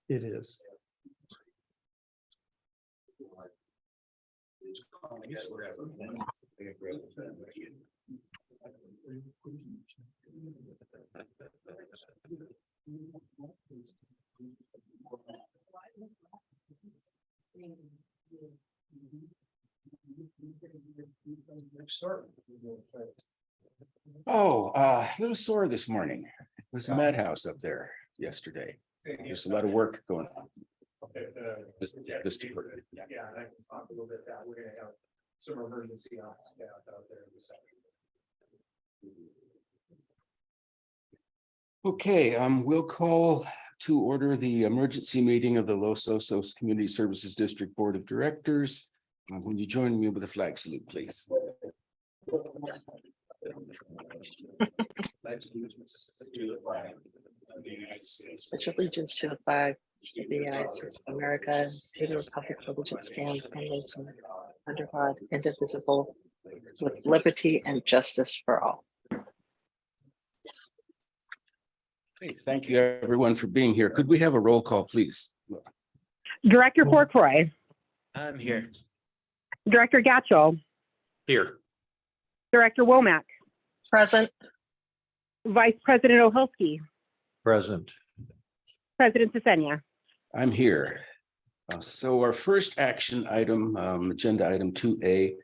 It is. Oh, a little sore this morning. It was a madhouse up there yesterday. There's a lot of work going on. Just to put it. Yeah, and I can talk a little bit that we're gonna have some emergency staff out there this afternoon. Okay, we'll call to order the emergency meeting of the Los Osos Community Services District Board of Directors. Will you join me with a flag salute, please? Pledge allegiance to the flag of the United States of America, and to the republic for which it stands, one nation, under God, indivisible, with liberty and justice for all. Okay, thank you everyone for being here. Could we have a roll call, please? Director Fourcroy, I'm here. Director Gatchell, Here. Director Womack, Present. Vice President Oholsky, Present. President Sesenia. I'm here. So our first action item, agenda item 2A,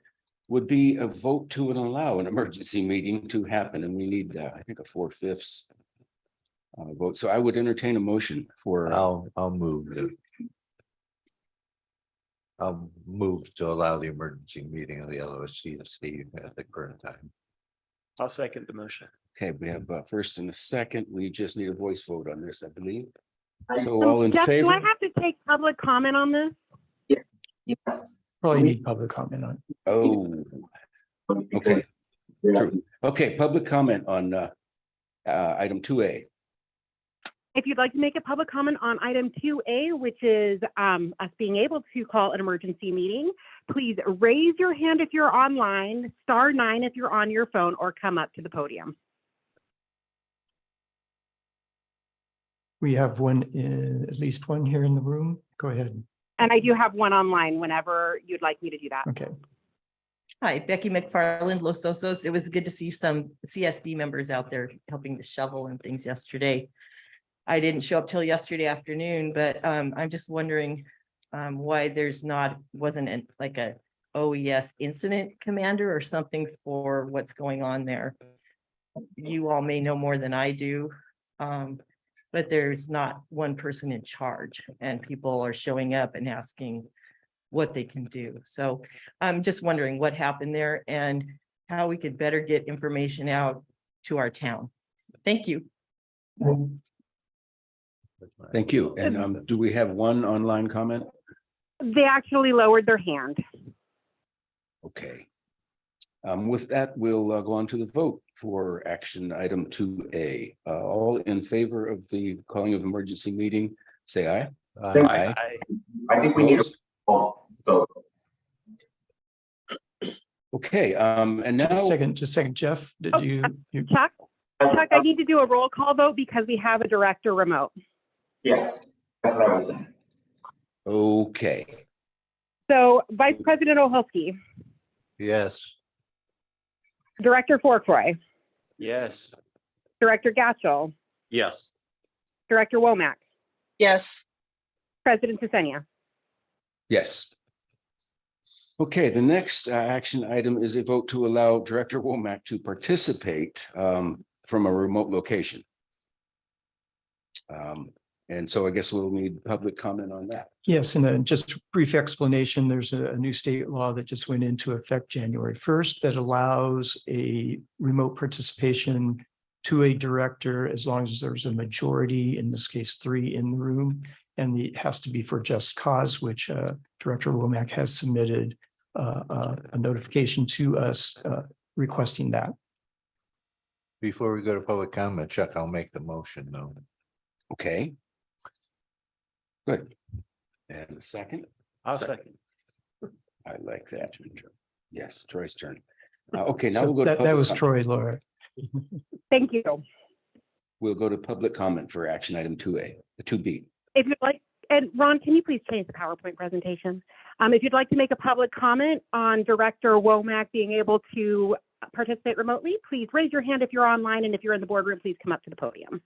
would be a vote to allow an emergency meeting to happen, and we need, I think, a 4/5 vote. So I would entertain a motion for. I'll move it. I'll move to allow the emergency meeting of the LOSC to Steve at the current time. I'll second the motion. Okay, we have a first and a second. We just need a voice vote on this, I believe. So all in Jeff, favor? do I have to take public comment on this? Probably need public comment on. Oh, okay. True. Okay, public comment on item 2A. If you'd like to make a public comment on item 2A, which is us being able to call an emergency meeting, please raise your hand if you're online, *9 if you're on your phone, or come up to the podium. We have one, at least one here in the room. Go ahead. And I do have one online whenever you'd like me to do that. Okay. Hi, Becky McFarland, Los Osos. It was good to see some CSD members out there helping to shovel and things yesterday. I didn't show up till yesterday afternoon, but I'm just wondering why there's wasn't like a OES incident commander or something for what's going on there. You all may know more than I do, but there's not one person in charge, and people are showing up and asking what they can do. So I'm just wondering what happened there and how we could better get information out to our town. Thank you. Thank you. And do we have one online comment? They actually lowered their hand. Okay. With that, we'll go on to the vote for action item 2A. All in favor of the calling of emergency meeting, say aye. Aye. I think we need a vote. Okay, and now. Just a second, Jeff, did you? Chuck, I need to do a roll call vote because we have a director remote. Yes, that's what I was saying. Okay. So Vice President Oholsky, Yes. Director Fourcroy, Yes. Director Gatchell, Yes. Director Womack, Yes. President Sesenia. Yes. Okay, the next action item is a vote to allow Director Womack to participate from a remote location. And so I guess we'll need public comment on that. Yes, and then just a brief explanation. There's a new state law that just went into effect January 1st that allows a remote participation to a director as long as there's a majority, in this case, 3 in the room, and it has to be for just cause, which Director Womack has submitted a notification to us requesting that. Before we go to public comment, Chuck, I'll make the motion though. Okay. Good. And a second? I'll second. I like that. Yes, Troy's turn. Okay, now So we'll go to that public was comment. Troy, Laura. Thank you. We'll go to public comment for action item 2A, 2B. If you'd like, and Ron, can you please change the PowerPoint presentation? If you'd like to make a public comment on Director Womack being able to participate remotely, please raise your hand if you're online, and if you're in the boardroom, please come up to the podium.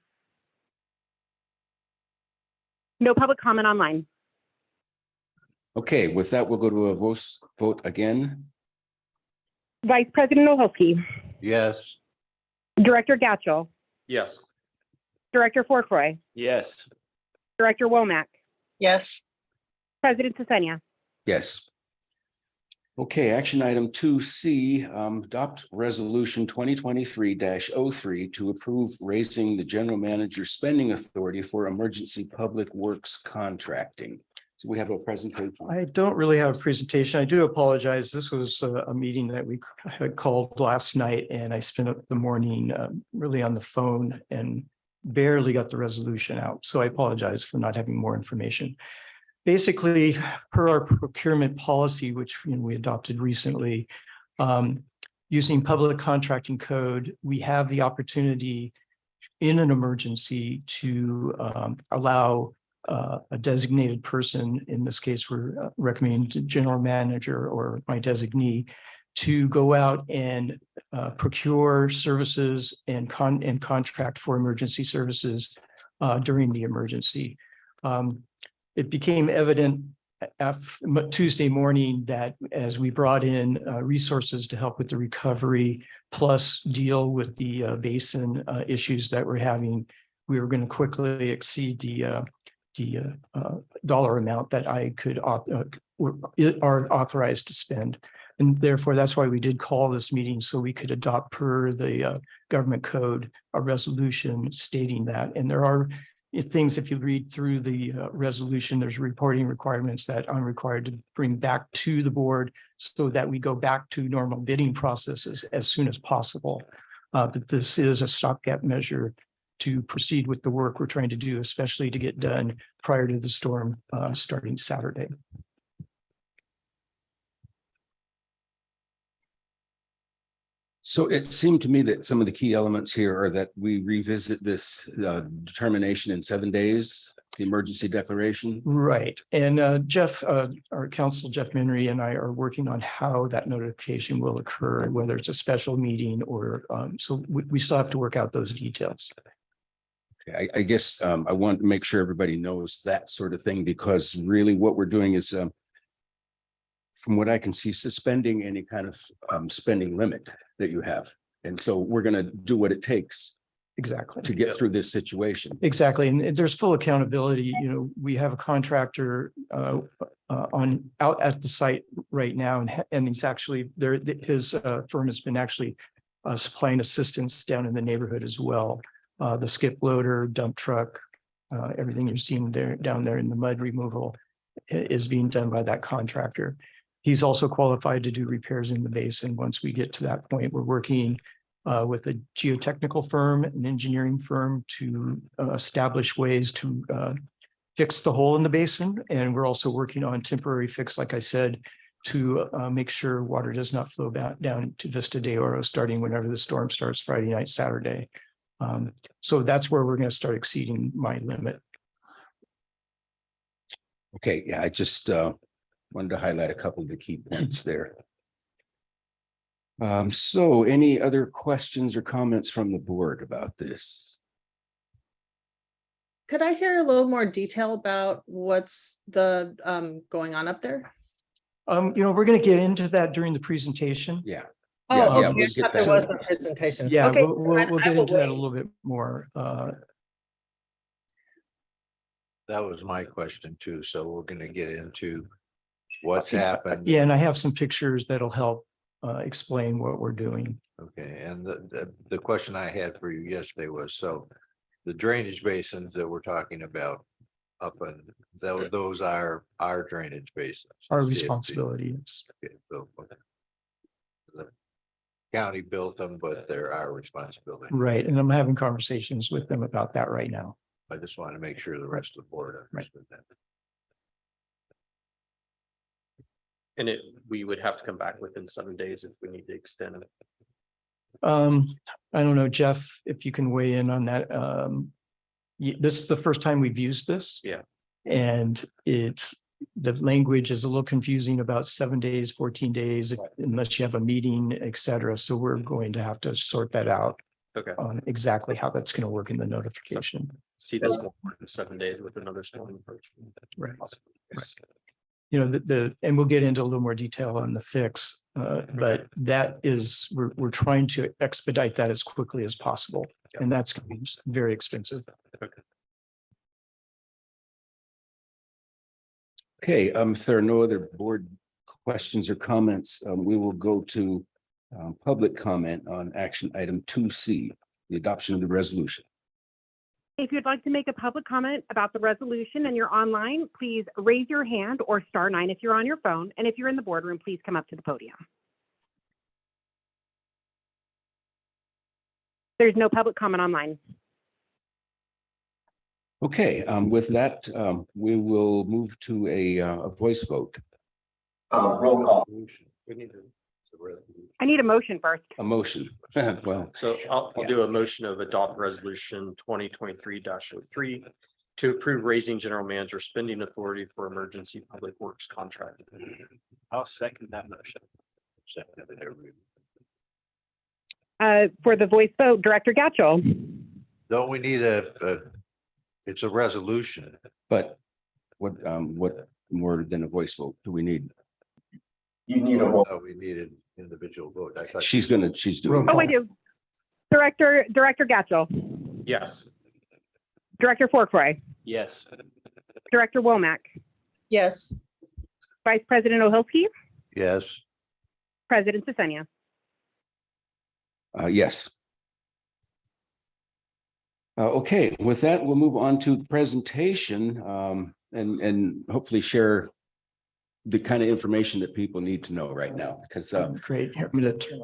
No public comment online. Okay, with that, we'll go to a vote again. Vice President Olszewski, Yes. Director Gatchell, Yes. Director Forkroy, Yes. Director Womack, Yes, President Sesenia. Yes. Okay, action item 2C, adopt resolution 2023-03 to approve raising the general manager's spending authority for emergency public works contracting. So we have a presentation. I don't really have a presentation. I do apologize. This was a meeting that we had called last night, and I spent the morning really on the phone and barely got the resolution out. So I apologize for not having more information. Basically, per our procurement policy, which we adopted recently, using public contracting code, we have the opportunity in an emergency to allow a designated person, in this case, we're recommending the general manager or my designee, to go out and procure services and contract for emergency services during the emergency. It became evident Tuesday morning that as we brought in resources to help with the recovery, plus deal with the basin issues that we're having, we were going to quickly exceed the dollar amount that I could are authorized to spend. And therefore, that's why we did call this meeting, so we could adopt per the government code a resolution stating that. And there are things, if you read through the resolution, there's reporting requirements that I'm required to bring back to the board so that we go back to normal bidding processes as soon as possible. But this is a stopgap measure to proceed with the work we're trying to do, especially to get done prior to the storm starting Saturday. So it seemed to me that some of the key elements here are that we revisit this determination in 7 days, the emergency declaration. Right. And Jeff, our counsel, Jeff Minry, and I are working on how that notification will occur, whether it's a special meeting or so we still have to work out those details. Okay, I guess I want to make sure everybody knows that sort of thing, because really what we're doing is, from what I can see, suspending any kind of spending limit that you have. And so we're going to do what it takes Exactly. to get through this situation. Exactly. And there's full accountability. You know, we have a contractor out at the site right now, and he's actually there. His firm has been actually supplying assistance down in the neighborhood as well. The skip loader, dump truck, everything you're seeing there down there in the mud removal is being done by that contractor. He's also qualified to do repairs in the basin. Once we get to that point, we're working with a geotechnical firm, an engineering firm, to establish ways to fix the hole in the basin. And we're also working on temporary fix, like I said, to make sure water does not flow back down to Vista de Oro starting whenever the storm starts Friday night, Saturday. So that's where we're going to start exceeding my limit. Okay, yeah, I just wanted to highlight a couple of the key points there. So any other questions or comments from the board about this? Could I hear a little more detail about what's the going on up there? You know, we're going to get into that during the presentation. Yeah. Oh, Yeah, okay. yeah, I we'll thought get there that. was a presentation. Yeah, Okay, we'll I get will into that a wait. little bit more. That was my question too. So we're gonna get into what's happened. Yeah, and I have some pictures that'll help explain what we're doing. Okay, and the question I had for you yesterday was, so the drainage basins that we're talking about up and those are our drainage basins. Our the CSD. responsibility is. Okay, so the county built them, but they're our responsibility. Right, and I'm having conversations with them about that right now. I just want to make sure the rest of the board understood that. And we would have to come back within 7 days if we need to extend it. I don't know, Jeff, if you can weigh in on that. This is the first time we've used this. Yeah. And the language is a little confusing about 7 days, 14 days, unless you have a meeting, et cetera. So we're going to have to sort that out Okay. on exactly how that's going to work in the notification. See this one in 7 days with another storm approach. Right. You know, and we'll get into a little more detail on the fix, but that is, we're trying to expedite that as quickly as possible. And that's gonna be very expensive. Okay, if there are no other board questions or comments, we will go to public comment on action item 2C, the adoption of the resolution. If you'd like to make a public comment about the resolution and you're online, please raise your hand or star 9 if you're on your phone. And if you're in the boardroom, please come up to the podium. There's no public comment online. Okay, with that, we will move to a voice vote, Roll call. I need a motion first. a motion. Well, So I'll do a motion of adopt resolution 2023-03 to approve raising general manager spending authority for emergency public works contract. I'll second that motion. For the voice vote, Director Gatchell. Don't we need it's a resolution. but what more than a voice vote do we need? You need a roll. Oh, we needed individual vote. I thought She's doing. Oh, I do. Director Gatchell, Yes. Director Forkroy, Yes. Director Womack, Yes. Vice President Ohilsky, yes. President Sesenia. Yes. Okay, with that, we'll move on to the presentation and hopefully share the kind of information that people need to know right now, because Great. Here, I'm gonna turn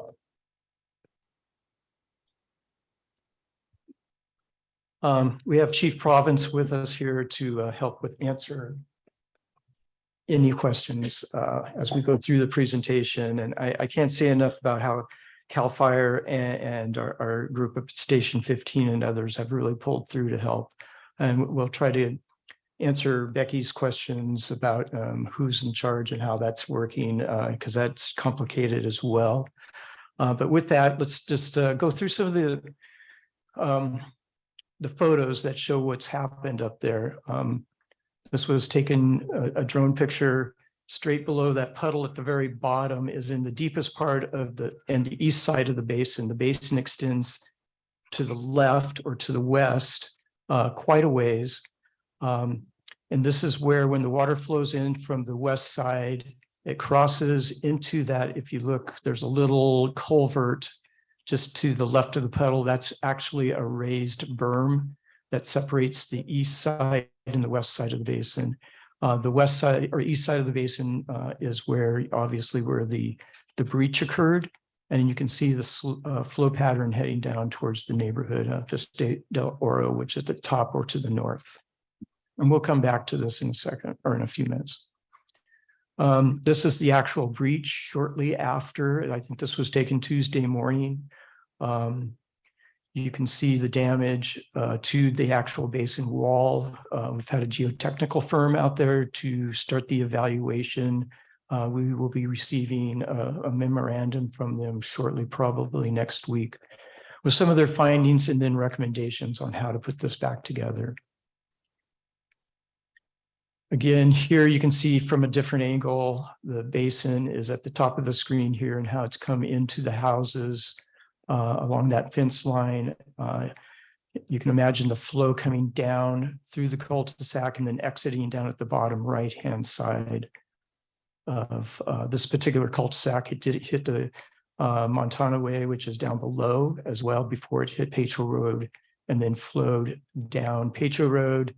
on. We have Chief Province with us here to help with answer any questions as we go through the presentation. And I can't say enough about how CAL FIRE and our group of Station 15 and others have really pulled through to help. And we'll try to answer Becky's questions about who's in charge and how that's working, because that's complicated as well. But with that, let's just go through some of the photos that show what's happened up there. This was taken a drone picture straight below that puddle at the very bottom is in the deepest part of the east side of the basin. The basin extends to the left or to the west quite a ways. And this is where when the water flows in from the west side, it crosses into that. If you look, there's a little culvert just to the left of the puddle. That's actually a raised berm that separates the east side and the west side of the basin. The west side or east side of the basin is where obviously where the breach occurred. And you can see the flow pattern heading down towards the neighborhood of Vista del Oro, which is at the top or to the north. And we'll come back to this in a second or in a few minutes. This is the actual breach shortly after. I think this was taken Tuesday morning. You can see the damage to the actual basin wall. We've had a geotechnical firm out there to start the evaluation. We will be receiving a memorandum from them shortly, probably next week, with some of their findings and then recommendations on how to put this back together. Again, here you can see from a different angle, the basin is at the top of the screen here and how it's come into the houses along that fence line. You can imagine the flow coming down through the cul-de-sac and then exiting down at the bottom right-hand side of this particular cul-de-sac. It did hit the Montana Way, which is down below as well before it hit Petro Road and then flowed down Petro Road.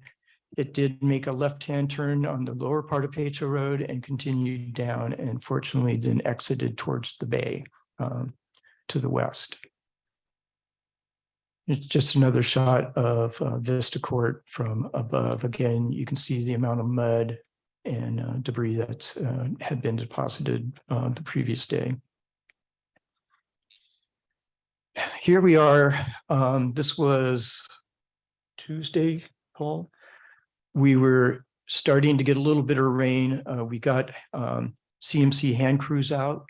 It did make a left-hand turn on the lower part of Petro Road and continued down and fortunately then exited towards the bay to the west. It's just another shot of Vista Court from above. Again, you can see the amount of mud and debris that had been deposited the previous day. here we are. This was Tuesday, Paul. We were starting to get a little bit of rain. We got CMC hand crews out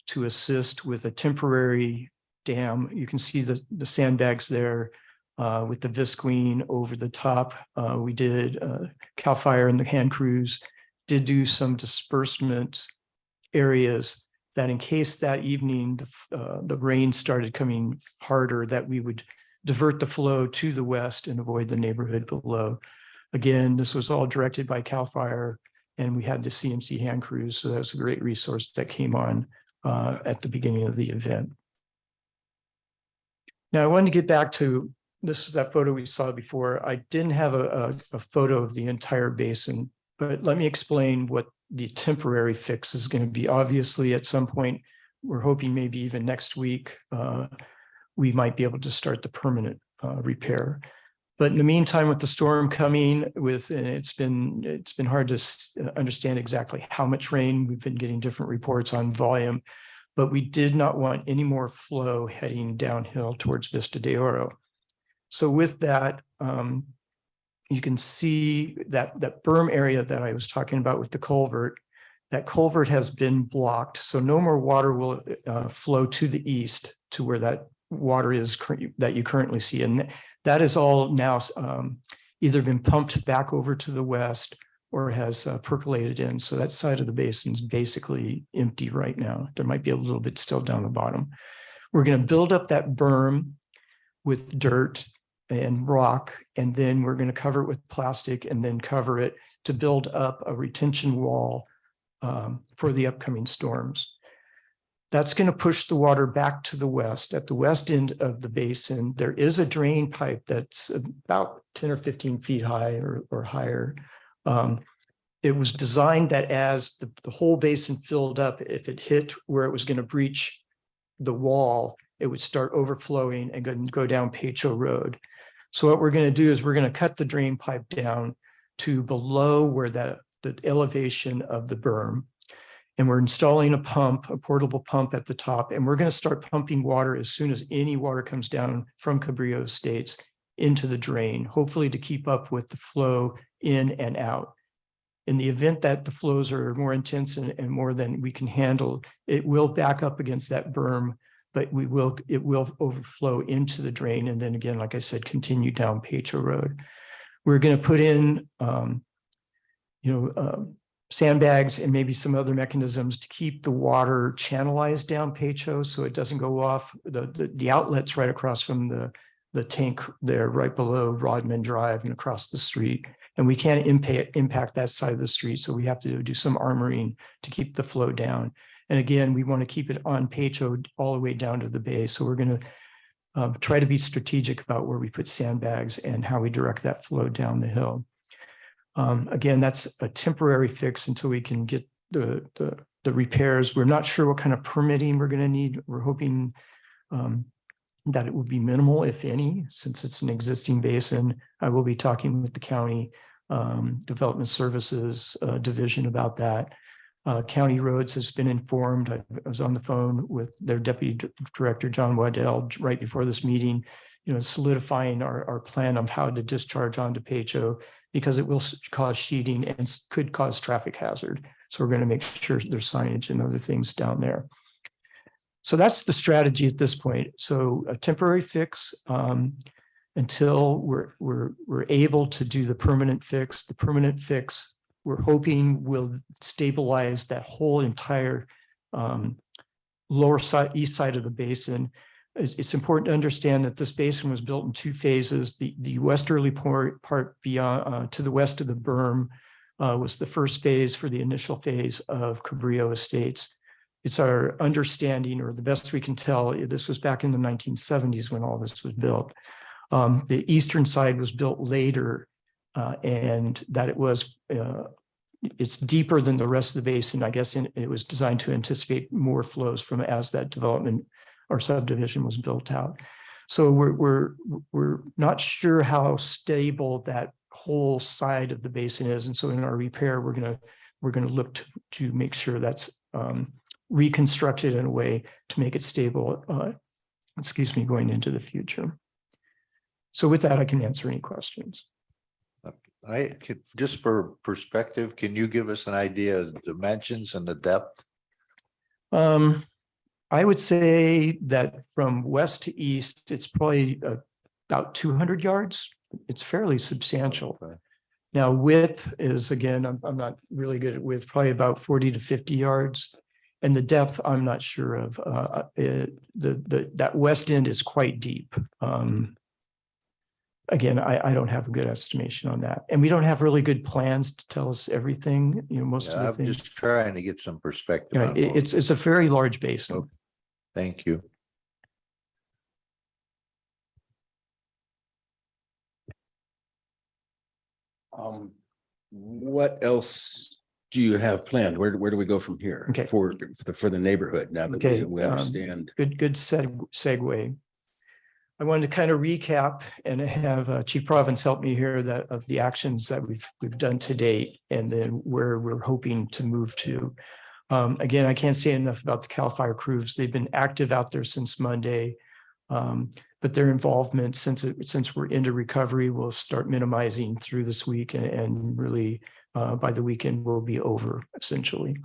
to assist with a temporary dam. You can see the sandbags there with the visqueen over the top. We did CAL FIRE and the hand crews did do some disbursement areas that in case that evening the rain started coming harder, that we would divert the flow to the west and avoid the neighborhood below. Again, this was all directed by CAL FIRE, and we had the CMC hand crews, so that was a great resource that came on at the beginning of the event. Now, I wanted to get back to, this is that photo we saw before. I didn't have a photo of the entire basin, but let me explain what the temporary fix is going to be. Obviously, at some point, we're hoping maybe even next week, we might be able to start the permanent repair. But in the meantime, with the storm coming, it's been hard to understand exactly how much rain. We've been getting different reports on volume, but we did not want any more flow heading downhill towards Vista de Oro. So with that, you can see that berm area that I was talking about with the culvert. That culvert has been blocked, so no more water will flow to the east to where that water is that you currently see. And that is all now either been pumped back over to the west or has percolated in. So that side of the basin's basically empty right now. There might be a little bit still down the bottom. We're going to build up that berm with dirt and rock, and then we're going to cover it with plastic and then cover it to build up a retention wall for the upcoming storms. That's going to push the water back to the west. At the west end of the basin, there is a drain pipe that's about 10 or 15 feet high or higher. It was designed that as the whole basin filled up, if it hit where it was going to breach the wall, it would start overflowing and go down Pacho Road. So what we're going to do is we're going to cut the drain pipe down to below where the elevation of the berm. And we're installing a pump, a portable pump at the top, and we're going to start pumping water as soon as any water comes down from Cabrillo Estates into the drain, hopefully to keep up with the flow in and out. In the event that the flows are more intense and more than we can handle, it will back up against that berm, but it will overflow into the drain. And then again, like I said, continue down Pacho Road. We're going to put in, sandbags and maybe some other mechanisms to keep the water channelized down Pacho so it doesn't go off. The outlet's right across from the tank there, right below Rodman Drive and across the street. And we can't impact that side of the street, so we have to do some armoring to keep the flow down. And again, we want to keep it on Pacho all the way down to the bay. So we're going to try to be strategic about where we put sandbags and how we direct that flow down the hill. Again, that's a temporary fix until we can get the repairs. We're not sure what kind of permitting we're going to need. We're hoping that it will be minimal, if any, since it's an existing basin. I will be talking with the county development services division about that. County Roads has been informed. I was on the phone with their deputy director, John Waddell, right before this meeting, solidifying our plan of how to discharge onto Pacho, because it will cause sheeting and could cause traffic hazard. So we're going to make sure there's signage and other things down there. So that's the strategy at this point. So a temporary fix until we're able to do the permanent fix. The permanent fix, we're hoping, will stabilize that whole entire lower side, east side of the basin. It's important to understand that this basin was built in two phases. The westerly part beyond to the west of the berm was the first phase for the initial phase of Cabrillo Estates. It's our understanding, or the best we can tell, this was back in the 1970s when all this was built. The eastern side was built later, and that it's deeper than the rest of the basin. I guess it was designed to anticipate more flows from as that development or subdivision was built out. So we're not sure how stable that whole side of the basin is, and so in our repair, we're gonna look to make sure that's reconstructed in a way to make it stable going into the future. So with that, I can answer any questions. I could, just for perspective, can you give us an idea of the dimensions and the depth? I would say that from west to east, it's probably about 200 yards. It's fairly substantial. Okay. Now width is, again, I'm not really good at width, probably about 40 to 50 yards. And the depth, I'm not sure of. That west end is quite deep. Again, I don't have a good estimation on that. And we don't have really good plans to tell us everything, most Yeah, of the I'm things. just trying to get some perspective. Yeah, on it's a very large basin. Okay. Thank you. What else do you have planned? Where do we go from here? Okay. For the neighborhood, now that Okay, we understand. Good segue. I wanted to kind of recap and have Chief Province help me here of the actions that we've done to date, and then where we're hoping to move to. Again, I can't say enough about the CAL FIRE crews. They've been active out there since Monday. But their involvement since we're into recovery will start minimizing through this week, and really by the weekend will be over essentially.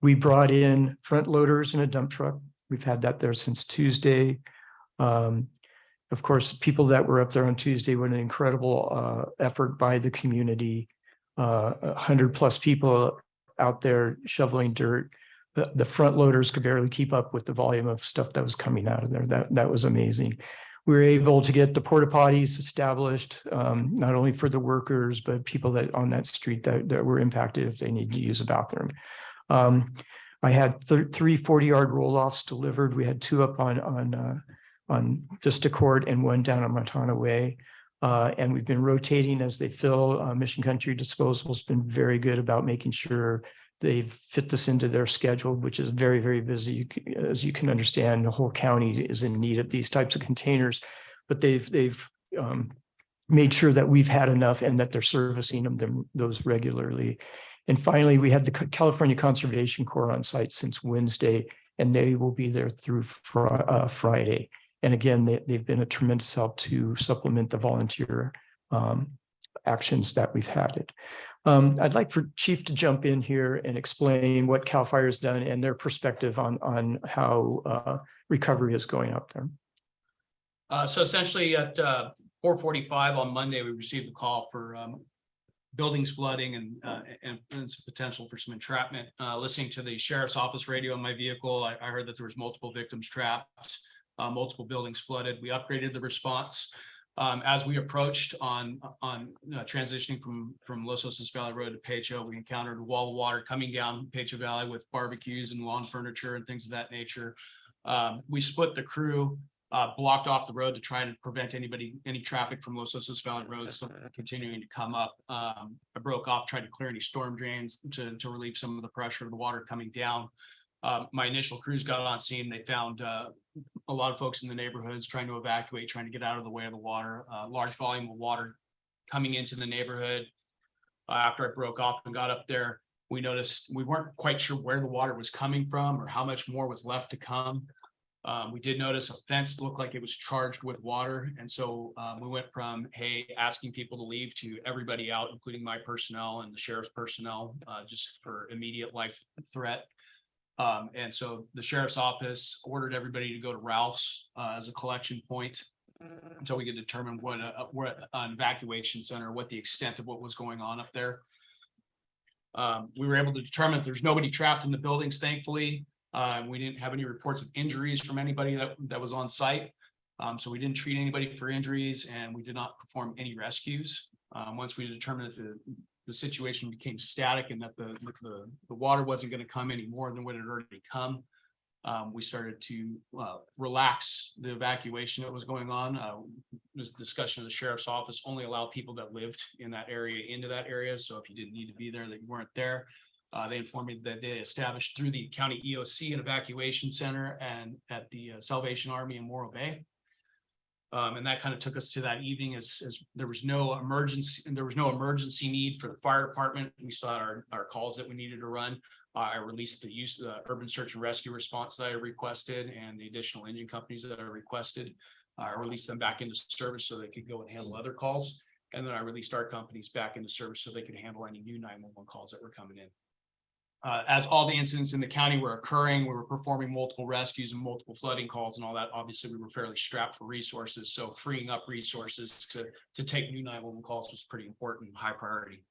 We brought in front loaders and a dump truck. We've had that there since Tuesday. Of course, people that were up there on Tuesday were an incredible effort by the community. 100+ people out there shoveling dirt. The front loaders could barely keep up with the volume of stuff that was coming out of there. That was amazing. We were able to get the porta potties established, not only for the workers, but people that on that street that were impacted if they need to use a bathroom. I had 3 40-yard roll-offs delivered. We had 2 up on Vista Court and 1 down on Montana Way. And we've been rotating as they fill. Mission Country Disposal has been very good about making sure they've fit this into their schedule, which is very, very busy. As you can understand, the whole county is in need of these types of containers, but they've made sure that we've had enough and that they're servicing those regularly. And finally, we had the California Conservation Corps on site since Wednesday, and they will be there through Friday. And again, they've been a tremendous help to supplement the volunteer actions that we've had. I'd like for Chief to jump in here and explain what CAL FIRE has done and their perspective on how recovery is going up there. So essentially at 4:45 on Monday, we received a call for buildings flooding and some potential for some entrapment. Listening to the sheriff's office radio in my vehicle, I heard that there was multiple victims trapped, multiple buildings flooded. We upgraded the response. As we approached on transitioning from Los Osos Valley Road to Pecho, we encountered a wall of water coming down Pecho Valley with barbecues and lawn furniture and things of that nature. We split the crew, blocked off the road to try to prevent any traffic from Los Osos Valley Road continuing to come up. I broke off, tried to clear any storm drains to relieve some of the pressure of the water coming down. My initial crews got on scene. They found a lot of folks in the neighborhoods trying to evacuate, trying to get out of the way of the water. Large volume of water coming into the neighborhood. After I broke off and got up there, we noticed we weren't quite sure where the water was coming from or how much more was left to come. We did notice a fence looked like it was charged with water. And so we went from, hey, asking people to leave to everybody out, including my personnel and the sheriff's personnel, just for immediate life threat. And so the sheriff's office ordered everybody to go to Ralph's as a collection point until we could determine what an evacuation center, what the extent of what was going on up there. We were able to determine that there's nobody trapped in the buildings, thankfully. We didn't have any reports of injuries from anybody that was on site. So we didn't treat anybody for injuries, and we did not perform any rescues. Once we determined that the situation became static and that the water wasn't going to come any more than what had already come, we started to relax the evacuation that was going on. This discussion of the sheriff's office only allowed people that lived in that area into that area. So if you didn't need to be there, that you weren't there. They informed me that they established through the county EOC an evacuation center and at the Salvation Army in Morro Bay. And that kind of took us to that evening as there was no emergency need for the fire department. We still had our calls that we needed to run. I released the use of the urban search and rescue response that I requested and the additional engine companies that I requested. I released them back into service so they could go and handle other calls. And then I released our companies back into service so they could handle any new 911 calls that were coming in. As all the incidents in the county were occurring, we were performing multiple rescues and multiple flooding calls and all that. Obviously, we were fairly strapped for resources. So freeing up resources to take new 911 calls was pretty important, high priority.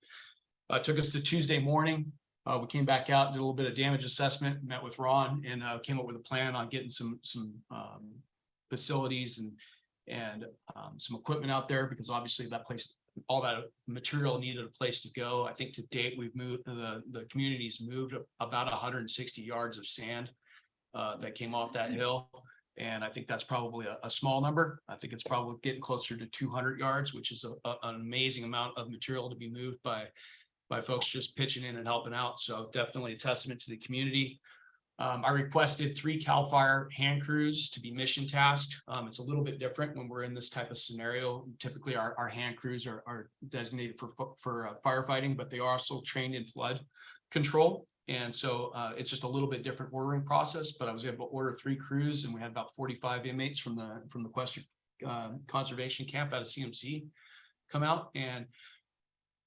Took us to Tuesday morning. We came back out, did a little bit of damage assessment, met with Ron, and came up with a plan on getting some facilities and some equipment out there, because obviously that place, all that material needed a place to go. I think to date, we've moved, the community's moved about 160 yards of sand that came off that hill. And I think that's probably a small number. I think it's probably getting closer to 200 yards, which is an amazing amount of material to be moved by folks just pitching in and helping out. So definitely a testament to the community. I requested 3 CAL FIRE hand crews to be mission tasked. It's a little bit different when we're in this type of scenario. Typically our hand crews are designated for firefighting, but they are also trained in flood control. And so it's just a little bit different ordering process, but I was able to order 3 crews, and we had about 45 inmates from the Western Conservation Camp out of CMC come out. And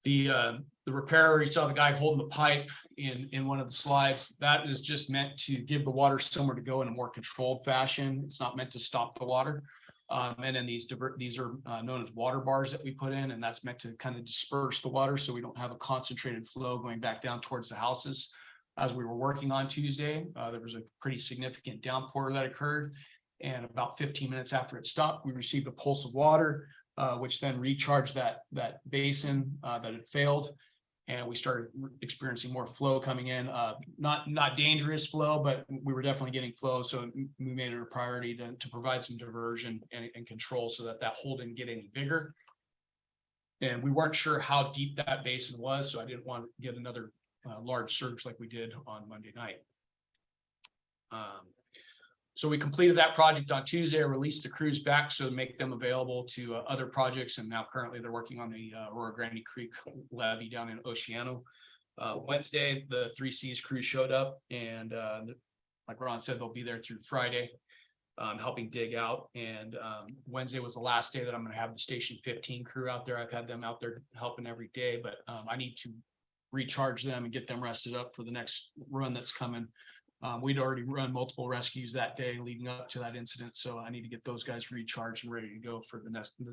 the repairer, you saw the guy holding the pipe in one of the slides. That is just meant to give the water somewhere to go in a more controlled fashion. It's not meant to stop the water. And then these are known as water bars that we put in, and that's meant to kind of disperse the water so we don't have a concentrated flow going back down towards the houses. As we were working on Tuesday, there was a pretty significant downpour that occurred. And about 15 minutes after it stopped, we received a pulse of water, which then recharged that basin that had failed. And we started experiencing more flow coming in, not dangerous flow, but we were definitely getting flow. So we made it a priority to provide some diversion and control so that hole didn't get any bigger. And we weren't sure how deep that basin was, so I didn't want to get another large surge like we did on Monday night. So we completed that project on Tuesday. I released the crews back so to make them available to other projects. And now currently they're working on the Aurora Grande Creek levee down in Oceano. Wednesday, the 3Cs crew showed up, and like Ron said, they'll be there through Friday, helping dig out. And Wednesday was the last day that I'm going to have the Station 15 crew out there. I've had them out there helping every day, but I need to recharge them and get them rested up for the next run that's coming. We'd already run multiple rescues that day leading up to that incident, so I need to get those guys recharged and ready to go for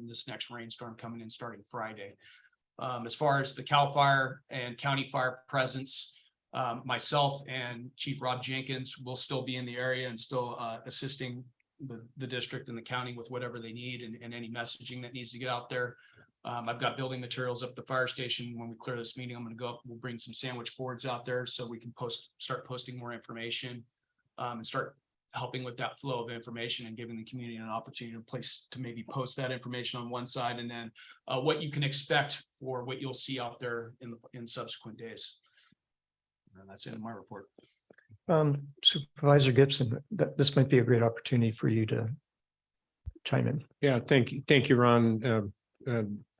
this next rainstorm coming in starting Friday. As far as the CAL FIRE and County Fire presence, myself and Chief Rob Jenkins will still be in the area and still assisting the district and the county with whatever they need and any messaging that needs to get out there. I've got building materials up at the fire station. When we clear this meeting, I'm going to go up, we'll bring some sandwich boards out there so we can start posting more information and start helping with that flow of information and giving the community an opportunity to maybe post that information on one side, and then what you can expect for what you'll see out there in subsequent days. And that's it in my report. Supervisor Gibson, this might be a great opportunity for you to chime in. Yeah, thank you, Ron.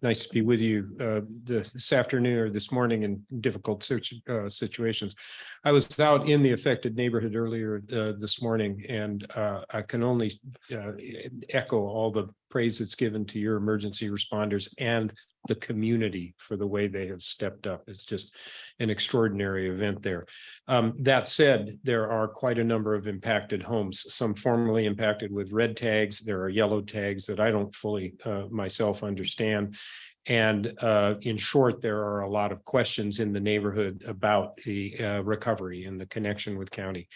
Nice to be with you this afternoon or this morning in difficult situations. I was out in the affected neighborhood earlier this morning, and I can only echo all the praise that's given to your emergency responders and the community for the way they have stepped up. It's just an extraordinary event there. That said, there are quite a number of impacted homes, some formerly impacted with red tags. There are yellow tags that I don't fully myself understand. And in short, there are a lot of questions in the neighborhood about the recovery and the connection with county.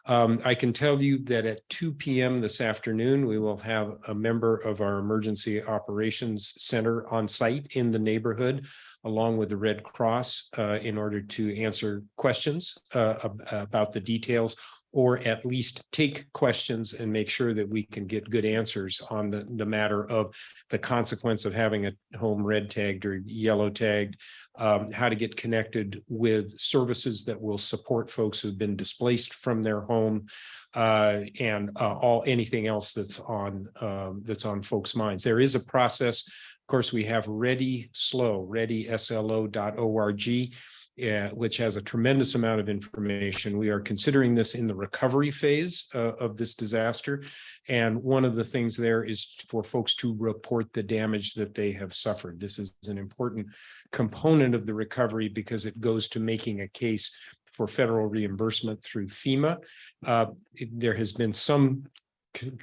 I can tell you that at 2 p.m. this afternoon, we will have a member of our Emergency Operations Center on site in the neighborhood, along with the Red Cross, in order to answer questions about the details, or at least take questions and make sure that we can get good answers on the matter of the consequence of having a home red tagged or yellow tagged, how to get connected with services that will support folks who've been displaced from their home home, and anything else that's on folks' minds. There is a process. Of course, we have readyslo.org. Which has a tremendous amount of information. We are considering this in the recovery phase of this disaster. And one of the things there is for folks to report the damage that they have suffered. This is an important component of the recovery because it goes to making a case for federal reimbursement through FEMA. There has been some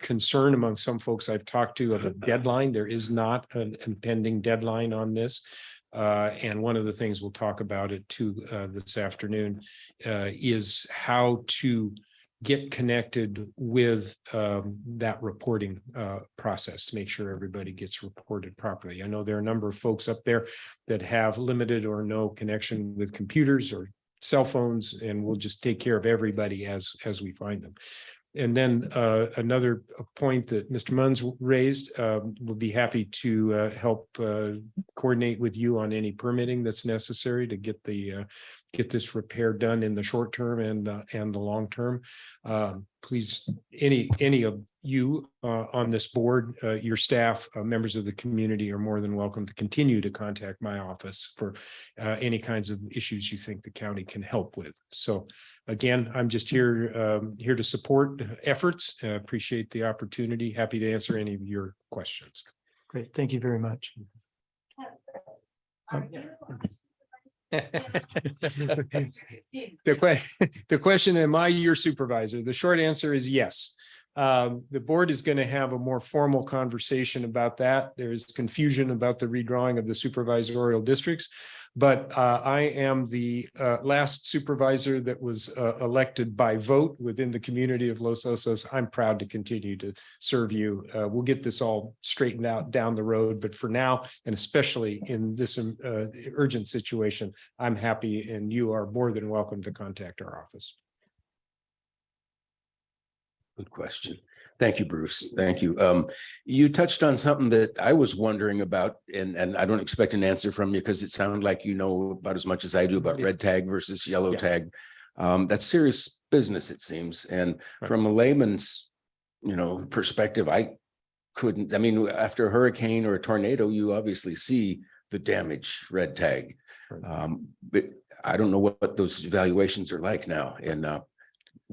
concern among some folks I've talked to of a deadline. There is not an impending deadline on this. And one of the things we'll talk about it too this afternoon is how to get connected with that reporting process to make sure everybody gets reported properly. I know there are a number of folks up there that have limited or no connection with computers or cell phones, and we'll just take care of everybody as we find them. And then another point that Mr. Munns raised, we'll be happy to help coordinate with you on any permitting that's necessary to get this repair done in the short term and the long term. Please, any of you on this board, your staff, members of the community are more than welcome to continue to contact my office for any kinds of issues you think the county can help with. So again, I'm just here to support efforts. Appreciate the opportunity. Happy to answer any of your questions. Great. Thank you very much. The question, am I your supervisor? The short answer is yes. The board is going to have a more formal conversation about that. There is confusion about the redrawing of the supervisorial districts, but I am the last supervisor that was elected by vote within the community of Los Osos. I'm proud to continue to serve you. We'll get this all straightened out down the road, but for now, and especially in this urgent situation, I'm happy, and you are more than welcome to contact our office. Good question. Thank you, Bruce. Thank you. You touched on something that I was wondering about, and I don't expect an answer from you because it sounded like you know about as much as I do about red tag versus yellow tag. That's serious business, it seems. And from a layman's, perspective, I mean, after a hurricane or a tornado, you obviously see the damage red tag. But I don't know what those evaluations are like now. And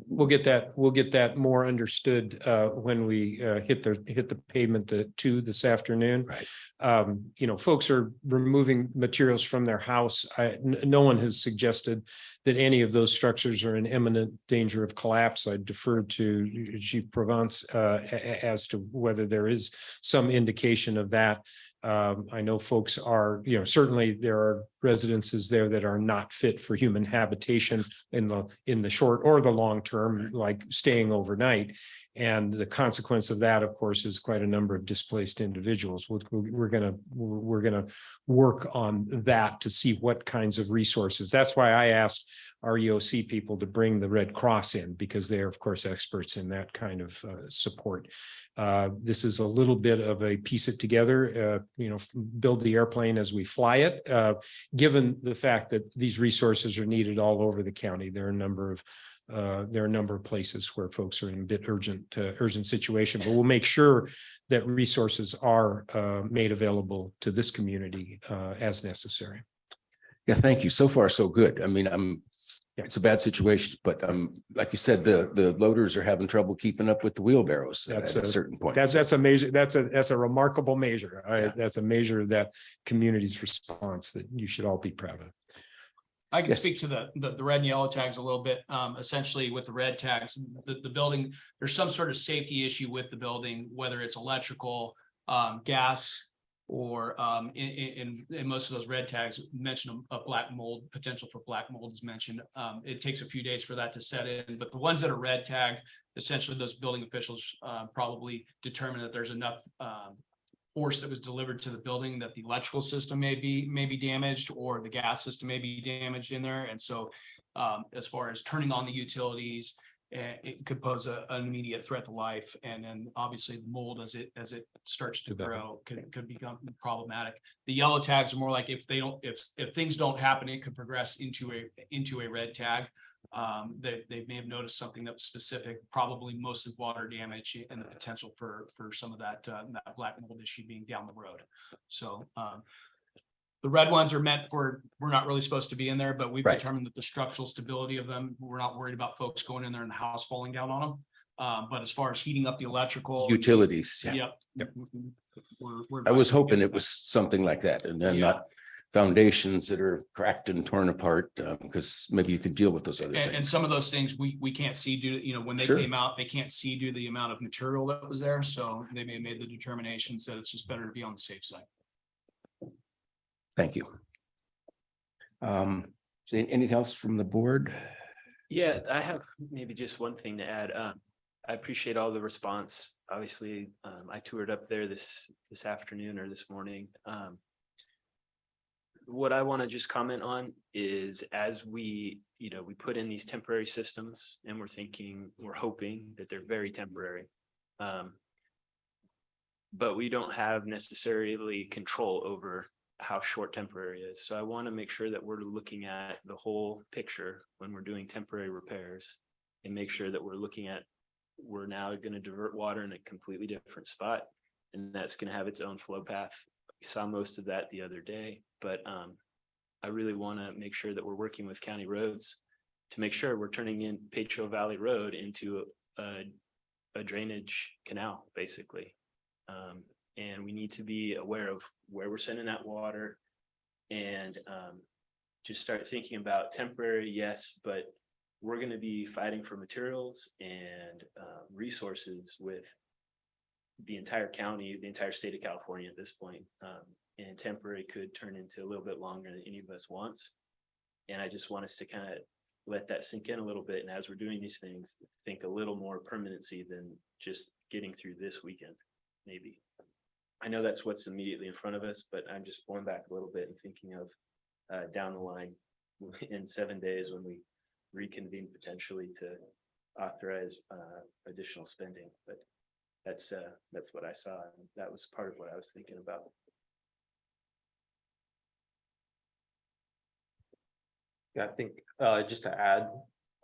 we'll get that more understood when we hit the pavement this afternoon. Right. Folks are removing materials from their house. No one has suggested that any of those structures are in imminent danger of collapse. I defer to Chief Provence as to whether there is some indication of that. I know folks are, certainly there are residences there that are not fit for human habitation in the short or the long term, like staying overnight. And the consequence of that, of course, is quite a number of displaced individuals. We're gonna work on that to see what kinds of resources. That's why I asked our EOC people to bring the Red Cross in, because they are, of course, experts in that kind of support. This is a little bit of a piece it together, build the airplane as we fly it. Given the fact that these resources are needed all over the county, there are a number of places where folks are in a bit urgent situation, but we'll make sure that resources are made available to this community as necessary. Yeah, thank you. So far, so good. I mean, it's a bad situation, but like you said, the loaders are having trouble keeping up with the wheelbarrows at a certain point. That's a remarkable measure. That's a measure of that community's response that you should all be proud of. I can speak to the red and yellow tags a little bit. Essentially with the red tags, the building, there's some sort of safety issue with the building, whether it's electrical, gas, or in most of those red tags mention a black mold, potential for black mold is mentioned. It takes a few days for that to set in, but the ones that are red tagged, essentially those building officials probably determine that there's enough force that was delivered to the building that the electrical system may be damaged, or the gas system may be damaged in there. And so as far as turning on the utilities, it could pose an immediate threat to life. And then obviously the mold as it starts to grow could become problematic. The yellow tags are more like if things don't happen, it could progress into a red tag. They may have noticed something that was specific, probably mostly water damage and the potential for some of that black mold issue being down the road. So the red ones are meant for, we're not really supposed to be in there, but we've Right. determined that the structural stability of them, we're not worried about folks going in there and the house falling down on them. But as far as heating up the electrical. Utilities, yeah. Yep. I was advising hoping against it was something like that and then Yeah. not foundations that are cracked and torn apart, because maybe you could deal with those other And things. some of those things we can't see due to, when they Sure. came out, they can't see due to the amount of material that was there. So they may have made the determinations that it's just better to be on the safe side. Thank you. Anything else from the board? Yeah, I have maybe just one thing to add. I appreciate all the response. Obviously, I toured up there this afternoon or this morning. What I want to just comment on is as we put in these temporary systems and we're hoping that they're very temporary. But we don't have necessarily control over how short temporary is. So I want to make sure that we're looking at the whole picture when we're doing temporary repairs and make sure that we're now going to divert water in a completely different spot. And that's going to have its own flow path. We saw most of that the other day, but I really want to make sure that we're working with county roads to make sure we're turning in Petro Valley Road into a drainage canal, basically. And we need to be aware of where we're sending that water and just start thinking about temporary, yes, but we're going to be fighting for materials and resources with the entire county, the entire state of California at this point. And temporary could turn into a little bit longer than any of us wants. And I just want us to kind of let that sink in a little bit. And as we're doing these things, think a little more permanency than just getting through this weekend, maybe. I know that's what's immediately in front of us, but I'm just pulling back a little bit and thinking of down the line in 7 days when we reconvene potentially to authorize additional spending. But that's what I saw. And that was part of what I was thinking about. Yeah, I think just to add,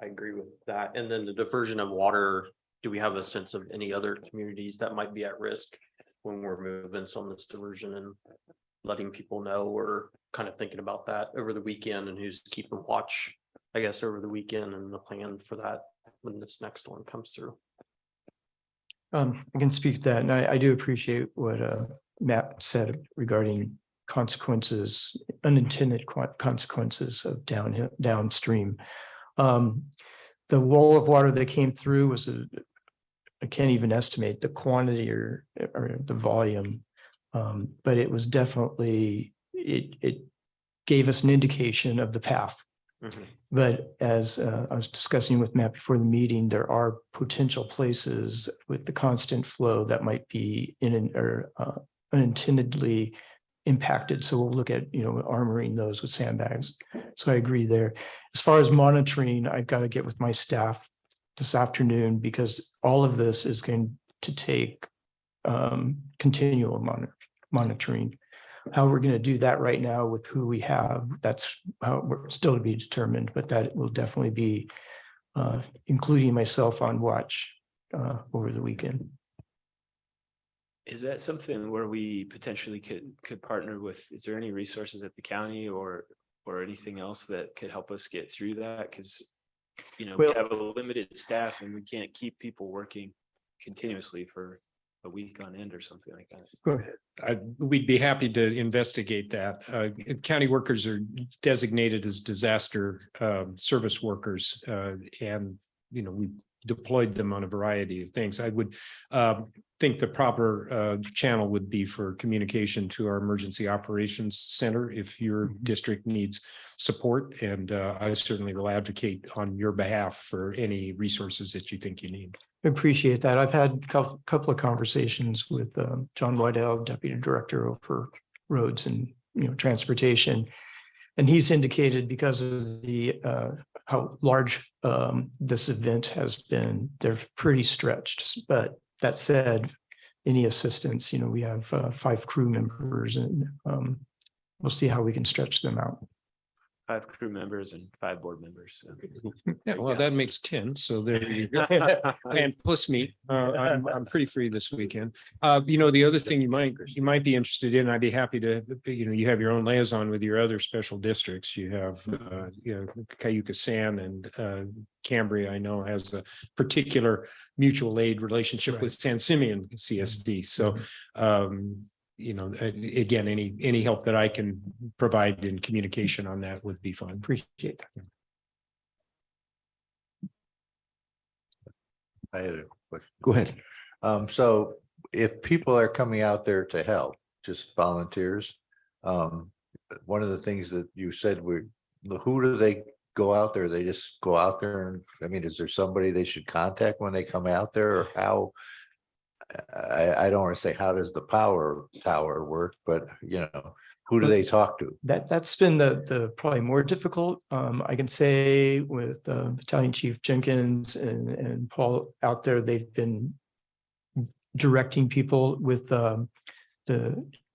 I agree with that. And then the diversion of water, do we have a sense of any other communities that might be at risk when we're moving some of this diversion and letting people know we're kind of thinking about that over the weekend and who's keeping watch, I guess, over the weekend and the plan for that when this next one comes through? I can speak to that, and I do appreciate what Matt said regarding consequences, unintended consequences of downstream. The wall of water that came through was I can't even estimate the quantity or the volume, but it was definitely, it gave us an indication of the path. Mhm. But as I was discussing with Matt before the meeting, there are potential places with the constant flow that might be unintendedly impacted. So we'll look at, armoring those with sandbags. So I agree there. As far as monitoring, I've got to get with my staff this afternoon because all of this is going to take continual monitoring. How we're going to do that right now with who we have, that's how we're still to be determined, but that will definitely be including myself on watch over the weekend. Is that something where we potentially could partner with? Is there any resources at the county or anything else that could help us get through that? Because we have a limited staff and we can't keep people working continuously for a week on end or something like that. Go ahead. We'd be happy to investigate that. County workers are designated as disaster service workers, and we deployed them on a variety of things. I would think the proper channel would be for communication to our emergency operations center if your district needs support, and I certainly will advocate on your behalf for any resources that you think you need. I appreciate that. I've had a couple of conversations with John Waddell, Deputy Director over Roads and Transportation, and he's indicated because of the how large this event has been, they're pretty stretched. But that said, any assistance, we have 5 crew members, and we'll see how we can stretch them out. 5 crew members and 5 board members. So. Yeah, well, that makes 10, so there you go. And plus me, I'm pretty free this weekend. The other thing you might be interested in, I'd be happy to, you have your own liaison with your other special districts. You have, Cayuga San and Cambria, I know, has a particular mutual aid relationship with San Simeon CSD. So, again, any help that I can provide in communication on that would be fine. Appreciate that. I had a question. Go ahead. So if people are coming out there to help, just volunteers, one of the things that you said who do they go out there? They just go out there and, I mean, is there somebody they should contact when they come out there, or how? I don't want to say how does the power tower work, but who do they talk to? That's been the probably more difficult. I can say with Battalion Chief Jenkins and Paul out there, they've been directing people with the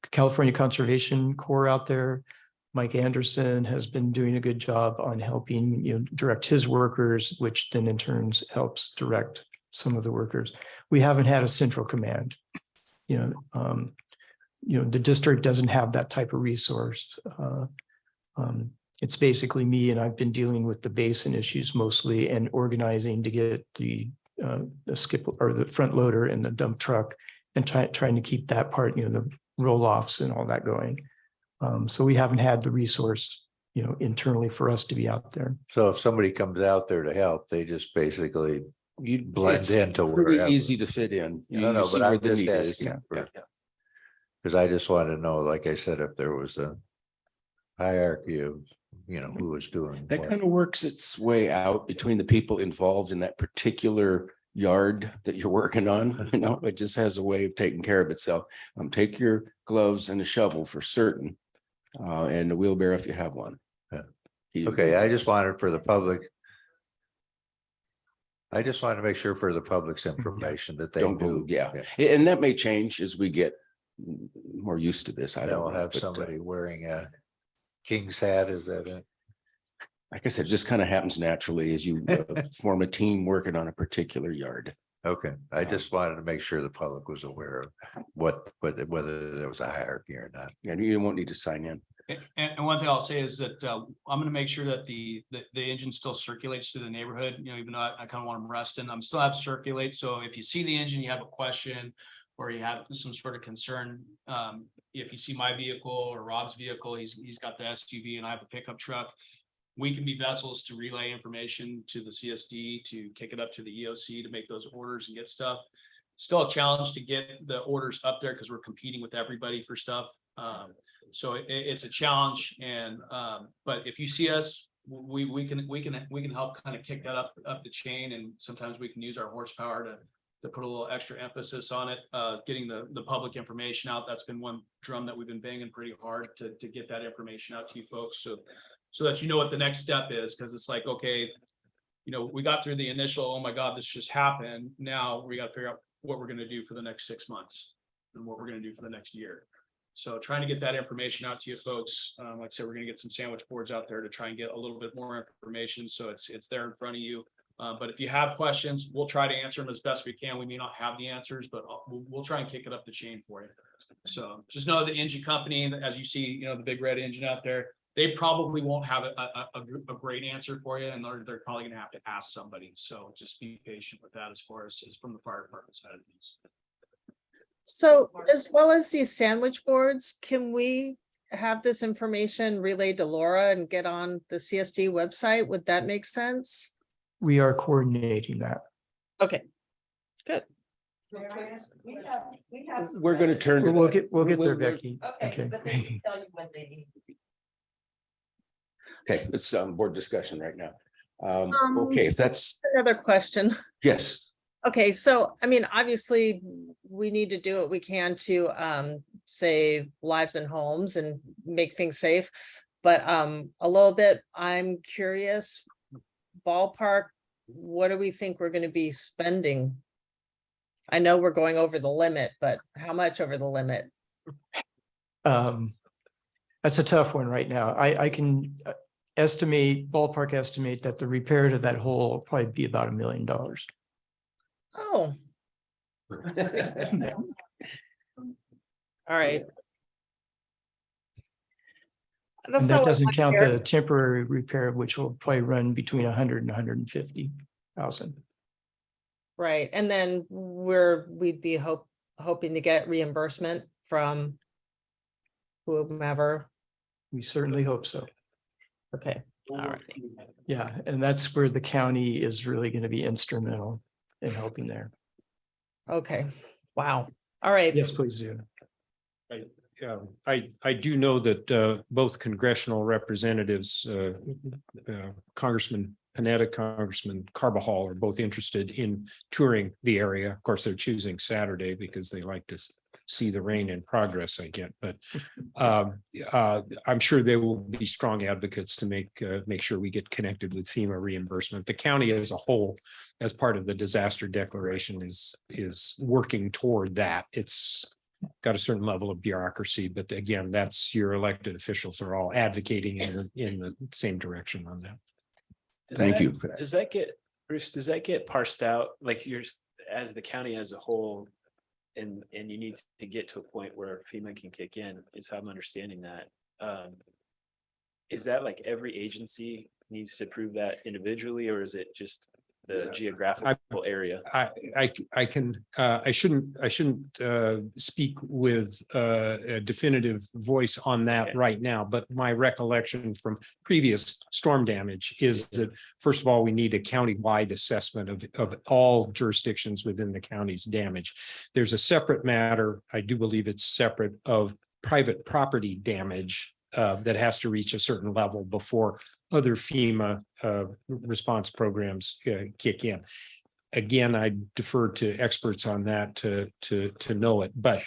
California Conservation Corps out there. Mike Anderson has been doing a good job on helping, direct his workers, which then in turns helps direct some of the workers. We haven't had a central command. The district doesn't have that type of resource. It's basically me, and I've been dealing with the basin issues mostly and organizing to get the skip or the front loader and the dump truck and trying to keep that part, the roll-offs and all that going. So we haven't had the resource, internally for us to be out there. So if somebody comes out there to help, they just basically You blend into pretty wherever. easy to fit in. No, You see but where I'm the just need is. asking. Yeah. Because I just wanted to know, like I said, if there was a hierarchy of, who was doing That what. kind of works its way out between the people involved in that particular yard that you're working on. It just has a way of taking care of itself. Take your gloves and a shovel for certain. And a wheelbarrow if you have one. Yeah. Okay, I just wanted for the public. I just wanted to make sure for the public's information that they Don't do. go, yeah. And that may change as we get more used to this. I They'll don't know. have but, somebody wearing a king's hat, is that it? like I said, it just kind of happens naturally as you form a team working on a particular yard. Okay, I just wanted to make sure the public was aware of whether there was a hierarchy or not. And you won't need to sign in. And one thing I'll say is that I'm gonna make sure that the engine still circulates through the neighborhood, even though I kind of want them resting, I'm still have to circulate. So if you see the engine, you have a question, or you have some sort of concern, if you see my vehicle or Rob's vehicle, he's got the SUV and I have a pickup truck. We can be vessels to relay information to the CSD, to kick it up to the EOC to make those orders and get stuff. Still a challenge to get the orders up there because we're competing with everybody for stuff. So it's a challenge, and but if you see us, we can help kind of kick that up the chain, and sometimes we can use our horsepower to put a little extra emphasis on it, getting the public information out. That's been one drum that we've been banging pretty hard to get that information out to you folks, so that you know what the next step is, because it's like, okay, we got through the initial, oh my God, this just happened. Now we got to figure out what we're going to do for the next 6 months and what we're going to do for the next year. So trying to get that information out to you folks. Like I said, we're going to get some sandwich boards out there to try and get a little bit more information. So it's there in front of you. But if you have questions, we'll try to answer them as best we can. We may not have the answers, but we'll try and kick it up the chain for you. So just know the engine company, as you see, the big red engine out there, they probably won't have a great answer for you, and they're probably going to have to ask somebody. So just be patient with that as far as from the fire department side of things. So as well as these sandwich boards, can we have this information relayed to Laura and get on the CSD website? Would that make sense? We are coordinating that. Okay, good. We're going to turn. We'll get there, we'll- Becky. Okay, but they can tell you what they need. Okay, it's board discussion right now. Okay, if that's, Another question. yes. Okay, so I mean, obviously, we need to do what we can to save lives and homes and make things safe. But a little bit, I'm curious, ballpark, what do we think we're going to be spending? I know we're going over the limit, but how much over the limit? That's a tough one right now. I can ballpark estimate that the repair to that hole will probably be about $1 million. Oh. All right. And That's that not what doesn't I count hear. the temporary repair, which will probably run between 100 and 150,000. Right, and then we'd be hoping to get reimbursement from whomever. We certainly hope so. Okay, all right. Yeah, and that's where the county is really going to be instrumental in helping there. Okay, wow. All right. Yes, please do. I do know that both congressional representatives, Congressman Panetta, Congressman Carbajal are both interested in touring the area. Of course, they're choosing Saturday because they like to see the rain in progress, I get, but I'm sure they will be strong advocates to make sure we get connected with FEMA reimbursement. The county as a whole, as part of the disaster declaration, is working toward that. It's got a certain level of bureaucracy, but again, that's your elected officials are all advocating in the same direction on that. Thank you. Does that get, Bruce, does that get parsed out, like you're, as the county as a whole, and you need to get to a point where FEMA can kick in, is how I'm understanding that. Is that like every agency needs to prove that individually, or is it just the geographical area? I shouldn't speak with a definitive voice on that right now, but my recollection from previous storm damage is that, first of all, we need a county-wide assessment of all jurisdictions within the county's damage. There's a separate matter, I do believe it's separate, of private property damage that has to reach a certain level before other FEMA response programs kick in. Again, I defer to experts on that to know it, but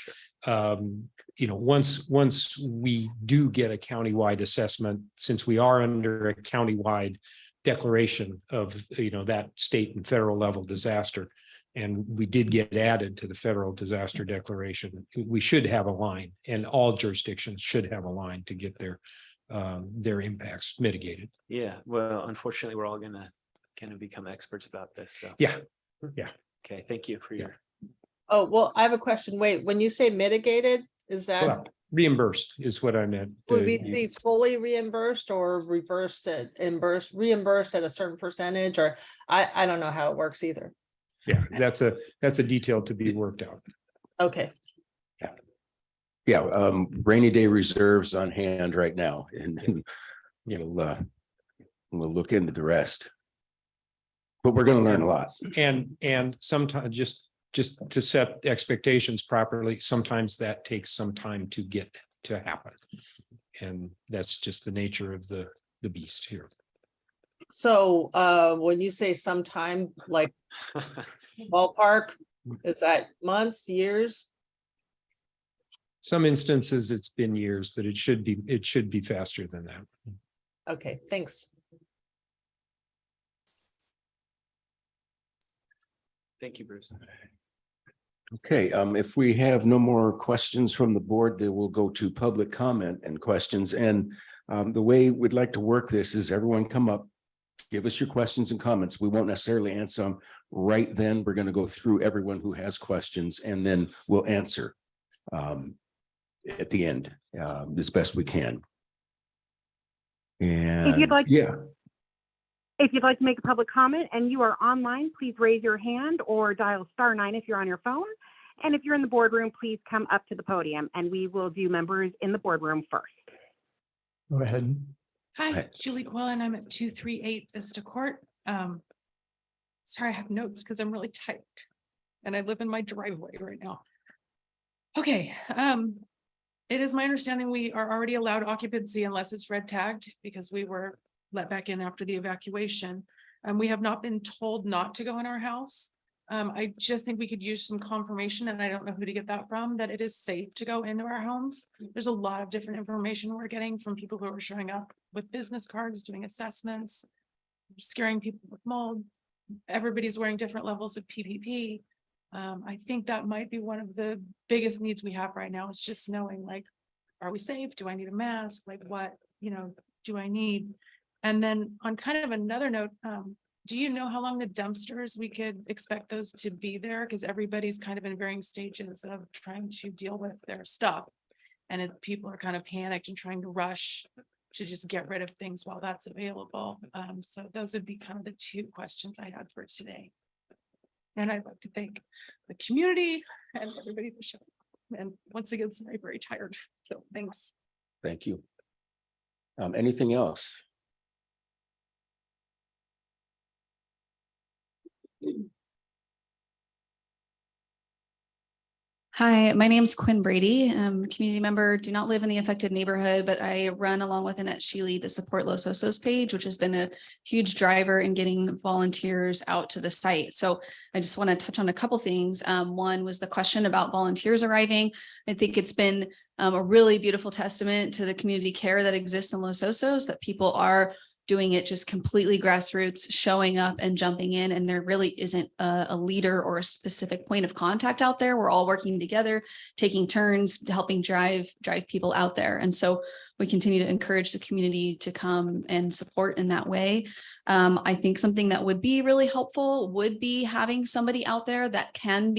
once we do get a countywide assessment, since we are under a countywide declaration of that state and federal level disaster, and we did get added to the federal disaster declaration, we should have a line, and all jurisdictions should have a line to get their impacts mitigated. Yeah, well, unfortunately, we're all gonna become experts about this, so. Yeah. Okay, thank you for your. Oh, well, I have a question. Wait, when you say mitigated, is that, Well, reimbursed is what I meant. would we be fully reimbursed or reimbursed at a certain percentage, or I don't know how it works either. Yeah, that's a detail to be worked out. Okay, Yeah, rainy day reserves on hand right now, and we'll look into the rest. But we're going to learn a lot. And sometimes just to set expectations properly, sometimes that takes some time to get to happen. And that's just the nature of the beast here. so when you say sometime, like ballpark, is that months, years? Some instances it's been years, but it should be faster than that. Okay, thanks. Thank you, Bruce. Okay, if we have no more questions from the board, then we'll go to public comment and questions. And the way we'd like to work this is everyone come up, give us your questions and comments. We won't necessarily answer them right then. We're going to go through everyone who has questions, and then we'll answer at the end as best we can. And If you'd like, yeah. If you'd like to make a public comment and you are online, please raise your hand or dial *9 if you're on your phone. And if you're in the boardroom, please come up to the podium and we will do members in the boardroom first. Go ahead. Hi, Julie Quillen. I'm at 238 Vista Court. Sorry, I have notes because I'm really tight and I live in my driveway right now. Okay, it is my understanding we are already allowed occupancy unless it's red tagged because we were let back in after the evacuation. And we have not been told not to go in our house. I just think we could use some confirmation, and I don't know who to get that from, that it is safe to go into our homes. There's a lot of different information we're getting from people who are showing up with business cards, doing assessments, scaring people with mold. Everybody's wearing different levels of PPP. I think that might be one of the biggest needs we have right now. It's just knowing, like, are we safe? Do I need a mask? Like, what, do I need? And then on kind of another note, do you know how long the dumpsters, we could expect those to be there? Because everybody's kind of in varying stages of trying to deal with their stuff. And people are kind of panicked and trying to rush to just get rid of things while that's available. So those would be kind of the two questions I had for today. And I'd like to thank the community and everybody for showing up. And once again, sorry, very tired. So thanks. Thank you. Anything else? Hi, my name's Quinn Brady. I'm a community member, do not live in the affected neighborhood, but I run along with Annette Sheely the Support Los Osos page, which has been a huge driver in getting volunteers out to the site. So I just want to touch on a couple things. One was the question about volunteers arriving. I think it's been a really beautiful testament to the community care that exists in Los Osos, that people are doing it just completely grassroots, showing up and jumping in. And there really isn't a leader or a specific point of contact out there. We're all working together, taking turns, helping drive people out there. And so we continue to encourage the community to come and support in that way. I think something that would be really helpful would be having somebody out there that can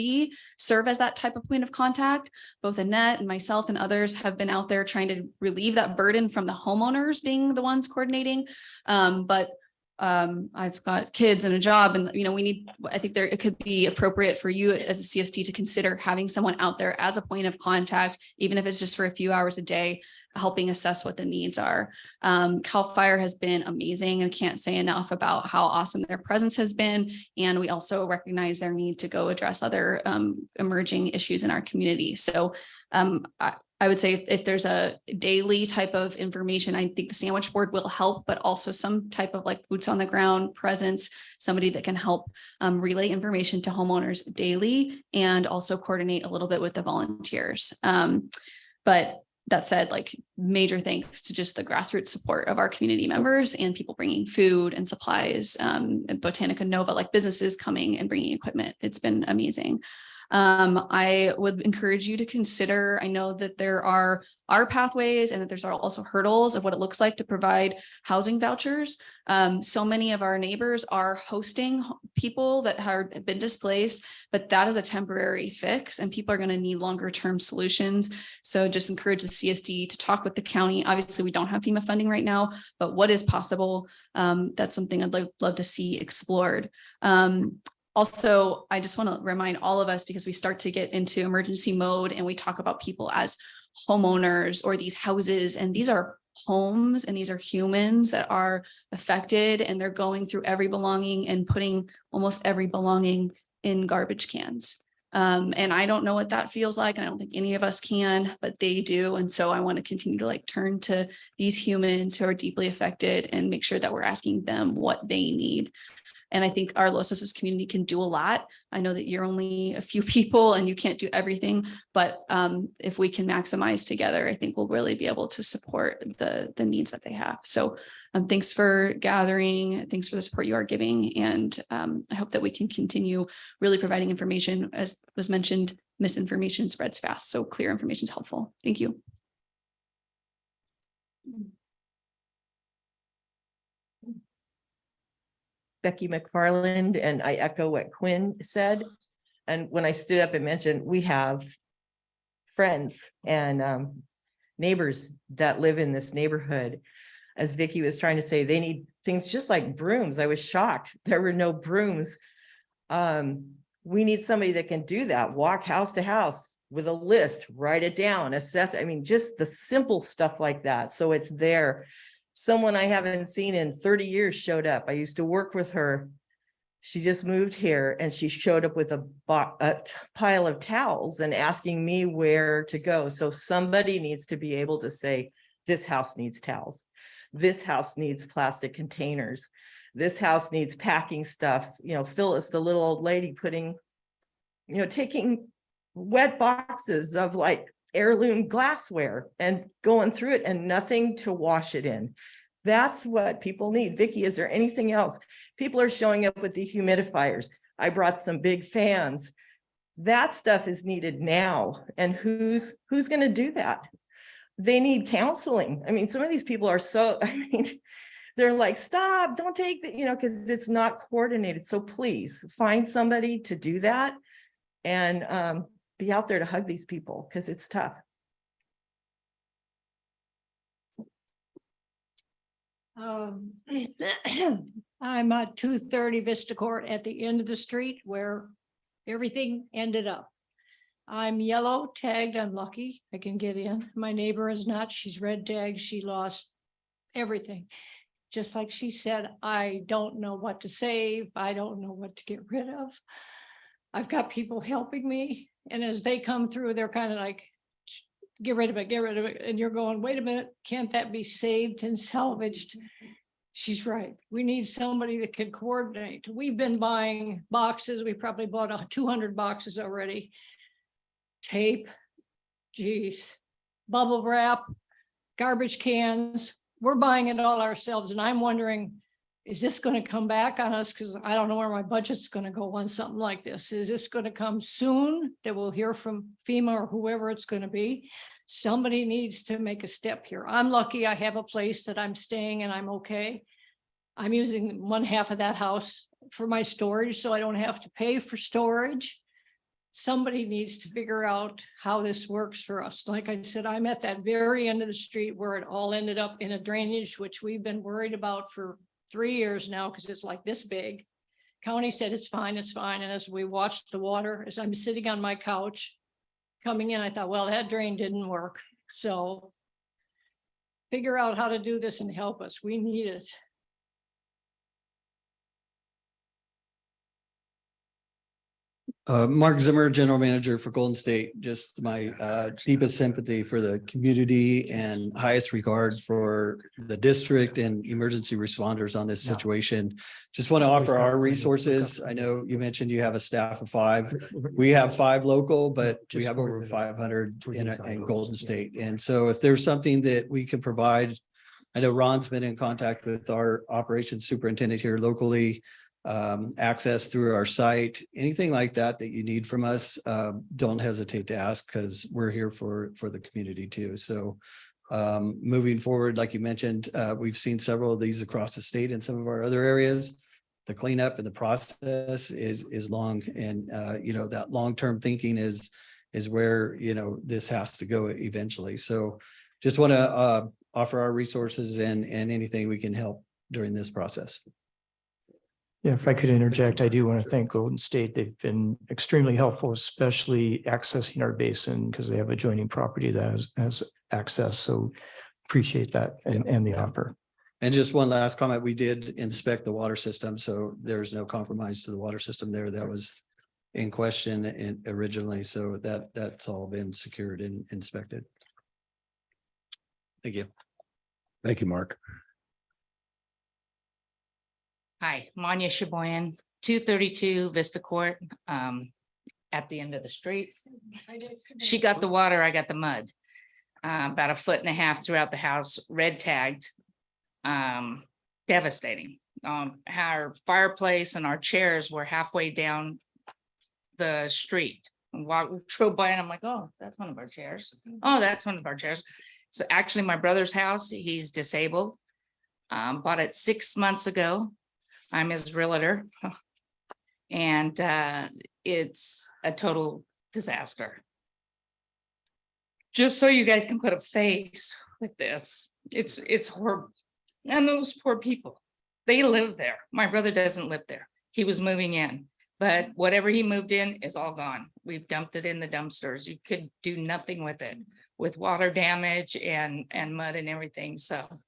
serve as that type of point of contact. Both Annette and myself and others have been out there trying to relieve that burden from the homeowners being the ones coordinating. But I've got kids and a job, and I think it could be appropriate for you as a CSD to consider having someone out there as a point of contact, even if it's just for a few hours a day, helping assess what the needs are. CAL FIRE has been amazing and can't say enough about how awesome their presence has been. And we also recognize their need to go address other emerging issues in our community. So I would say if there's a daily type of information, I think the sandwich board will help, but also some type of like boots on the ground presence, somebody that can help relay information to homeowners daily and also coordinate a little bit with the volunteers. But that said, like major thanks to just the grassroots support of our community members and people bringing food and supplies, and Botanica Nova, like businesses coming and bringing equipment. It's been amazing. I would encourage you to consider, I know that there are pathways and that there's also hurdles of what it looks like to provide housing vouchers. So many of our neighbors are hosting people that have been displaced, but that is a temporary fix and people are going to need longer term solutions. So just encourage the CSD to talk with the county. Obviously, we don't have FEMA funding right now, but what is possible? That's something I'd love to see explored. Also, I just want to remind all of us, because we start to get into emergency mode and we talk about people as homeowners or these houses, and these are homes and these are humans that are affected, and they're going through every belonging and putting almost every belonging in garbage cans. And I don't know what that feels like. And I don't think any of us can, but they do. And so I want to continue to turn to these humans who are deeply affected and make sure that we're asking them what they need. And I think our Los Osos community can do a lot. I know that you're only a few people and you can't do everything, but if we can maximize together, I think we'll really be able to support the needs that they have. So thanks for gathering. Thanks for the support you are giving. And I hope that we can continue really providing information. As was mentioned, misinformation spreads fast. So clear information is helpful. Thank you. Becky McFarland, and I echo what Quinn said. And when I stood up and mentioned, we have friends and neighbors that live in this neighborhood. As Vicky was trying to say, they need things just like brooms. I was shocked there were no brooms. We need somebody that can do that, walk house to house with a list, write it down, assess. I mean, just the simple stuff like that. So it's there. Someone I haven't seen in 30 years showed up. I used to work with her. She just moved here and she showed up with a pile of towels and asking me where to go. So somebody needs to be able to say, this house needs towels. This house needs plastic containers. This house needs packing stuff. You know, Phyllis, the little old lady taking wet boxes of like heirloom glassware and going through it and nothing to wash it in. That's what people need. Vicky, is there anything else? People are showing up with the humidifiers. I brought some big fans. That stuff is needed now. And who's going to do that? They need counseling. I mean, some of these people are they're like, stop, don't take the, because it's not coordinated. So please find somebody to do that and be out there to hug these people because it's tough. I'm at 230 Vista Court at the end of the street where everything ended up. I'm yellow tagged, I'm lucky, I can get in. My neighbor is not, she's red tagged, she lost everything. Just like she said, I don't know what to save, I don't know what to get rid of. I've got people helping me, and as they come through, they're kind of like, get rid of it, get rid of it. And you're going, wait a minute, can't that be saved and salvaged? She's right. We need somebody that can coordinate. We've been buying boxes. We probably bought 200 boxes already. Tape, geez, bubble wrap, garbage cans. We're buying it all ourselves. And I'm wondering, is this going to come back on us? Because I don't know where my budget's going to go on something like this. Is this going to come soon that we'll hear from FEMA or whoever it's going to be? Somebody needs to make a step here. I'm lucky I have a place that I'm staying and I'm okay. I'm using one half of that house for my storage, so I don't have to pay for storage. Somebody needs to figure out how this works for us. Like I said, I'm at that very end of the street where it all ended up in a drainage, which we've been worried about for 3 years now because it's like this big. County said it's fine, it's fine. And as we watched the water, as I'm sitting on my couch coming in, I thought, well, that drain didn't work. So figure out how to do this and help us. We need it. Mark Zimmer, General Manager for Golden State. Just my deepest sympathy for the community and highest regard for the district and emergency responders on this situation. Just want to offer our resources. I know you mentioned you have a staff of 5. We have 5 local, but we have over 500 in Golden State. And so if there's something that we can provide, I know Ron's been in contact with our operations superintendent here locally. Access through our site, anything like that that you need from us, don't hesitate to ask because we're here for the community too. So moving forward, like you mentioned, we've seen several of these across the state in some of our other areas. The cleanup and the process is long, and that long-term thinking is where this has to go eventually. So just want to offer our resources and anything we can help during this process. Yeah, if I could interject, I do want to thank Golden State. They've been extremely helpful, especially accessing our basin because they have adjoining property that has access. So appreciate that and the offer. And just one last comment, we did inspect the water system, so there's no compromise to the water system there that was in question originally. So that's all been secured and inspected. Thank you. Thank you, Mark. Hi, Manya Shaboyan, 232 Vista Court, at the end of the street. She got the water, I got the mud. About 1.5 feet throughout the house, red tagged. Devastating. Our fireplace and our chairs were halfway down the street. And while we drove by and I'm like, oh, that's one of our chairs. Oh, that's one of our chairs. So actually my brother's house, he's disabled. Bought it 6 months ago. I'm his realtor. And it's a total disaster. Just so you guys can put a face with this, it's horrible. And those poor people, they live there. My brother doesn't live there. He was moving in, but whatever he moved in is all gone. We've dumped it in the dumpsters. You could do nothing with it, with water damage and mud and everything. So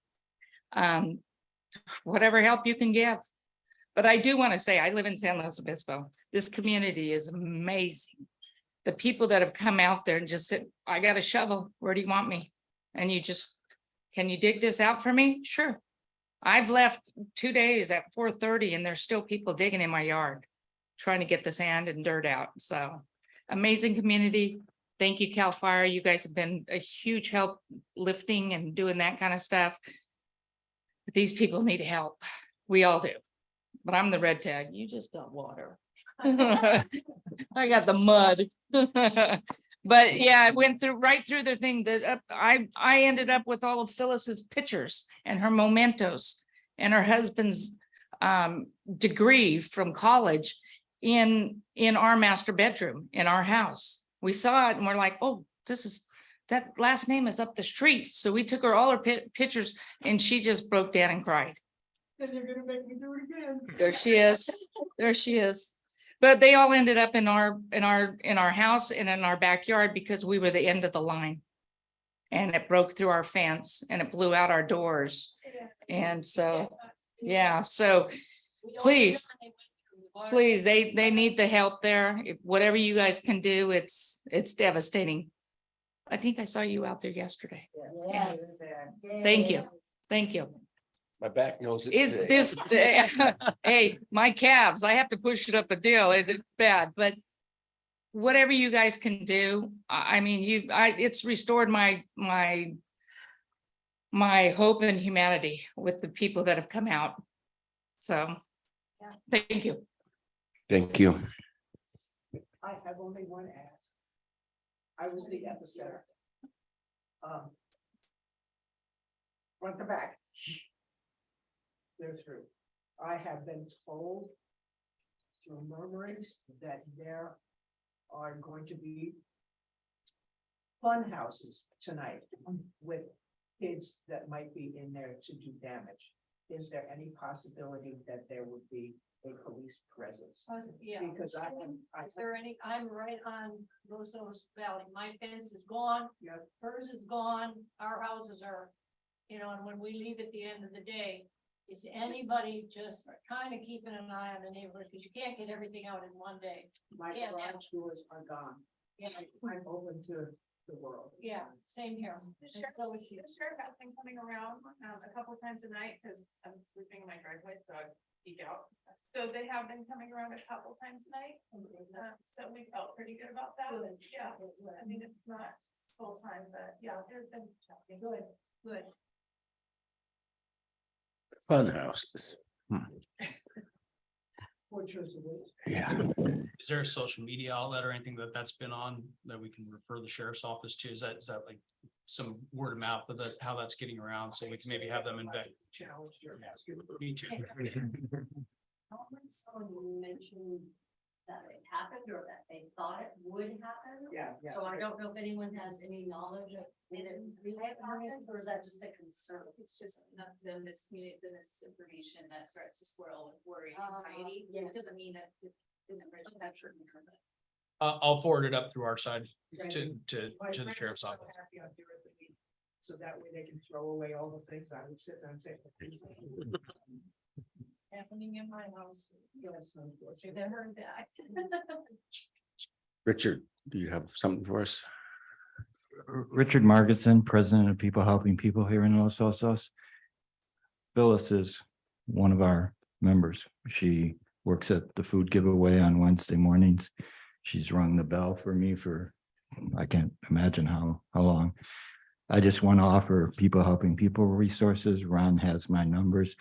whatever help you can give. But I do want to say, I live in San Luis Obispo. This community is amazing. The people that have come out there and just said, I got a shovel. Where do you want me? And you just, can you dig this out for me? Sure. I've left 2 days at 4:30 and there's still people digging in my yard, trying to get the sand and dirt out. So amazing community. Thank you, CAL FIRE. You guys have been a huge help lifting and doing that kind of stuff. But these people need help. We all do. But I'm the red tag. You just got water. I got the mud. But yeah, I went right through the thing that I ended up with all of Phyllis's pictures and her mementos and her husband's degree from college in our master bedroom in our house. We saw it and we're like, oh, that last name is up the street. So we took her all her pictures and she just broke down and cried. Then you're gonna make me do it again. There she is. There she is. But they all ended up in our house and in our backyard because we were the end of the line. And it broke through our fence and it blew out our doors. And so, yeah, so please, they need the help there. If whatever you guys can do, it's devastating. I think I saw you out there yesterday. Yes. Thank you. Thank you. My back knows it. Is today. this, hey, my calves, I have to push it up a deal. It's bad, but whatever you guys can do, I mean, it's restored my hope in humanity with the people that have come out. So, thank you. Thank you. I have only one ask. I was the epicenter. Front to back. They're through. I have been told through murmurings that there are going to be fun houses tonight with kids that might be in there to do damage. Is there any possibility that there would be a police presence? Yeah. Because Is there any, I'm right on Osos Valley. My fence is gone. Hers is gone. Our houses are, and when we leave at the end of the day, is anybody just kind of keeping an eye on the neighborhood? Because you can't get everything out in one day. My garage doors are gone. Yeah, I'm open to the world. yeah, same here. The sheriff has been coming around a couple of times a night because I'm sleeping in my driveway, so I peek out. So they have been coming around a couple times a night. So we felt pretty good about that. Yeah, I mean, it's not full time, but yeah, there's been good, good. Fun houses. Yeah. Is there a social media outlet or anything that's been on that we can refer the sheriff's office to? Is that like some word of mouth of that, how that's getting around, so we can maybe have them invest? Me too. Someone mentioned that it happened or that they thought it would happen. Yeah. So I don't know if anyone has any knowledge of did it really happen, or is that just a concern? It's just not the misinformation that starts to swirl with worry and anxiety. It doesn't mean that it didn't, that's certain. I'll forward it up through our side to the sheriff's office. So that way they can throw away all the things I would sit there and say. Happening in my house. Yes, unfortunately, they heard that. Richard, do you have something for us? Richard Margetson, President of People Helping People here in Los Osos. Phyllis is one of our members. She works at the food giveaway on Wednesday mornings. She's rung the bell for me for, I can't imagine how long. I just want to offer People Helping People resources. Ron has my numbers.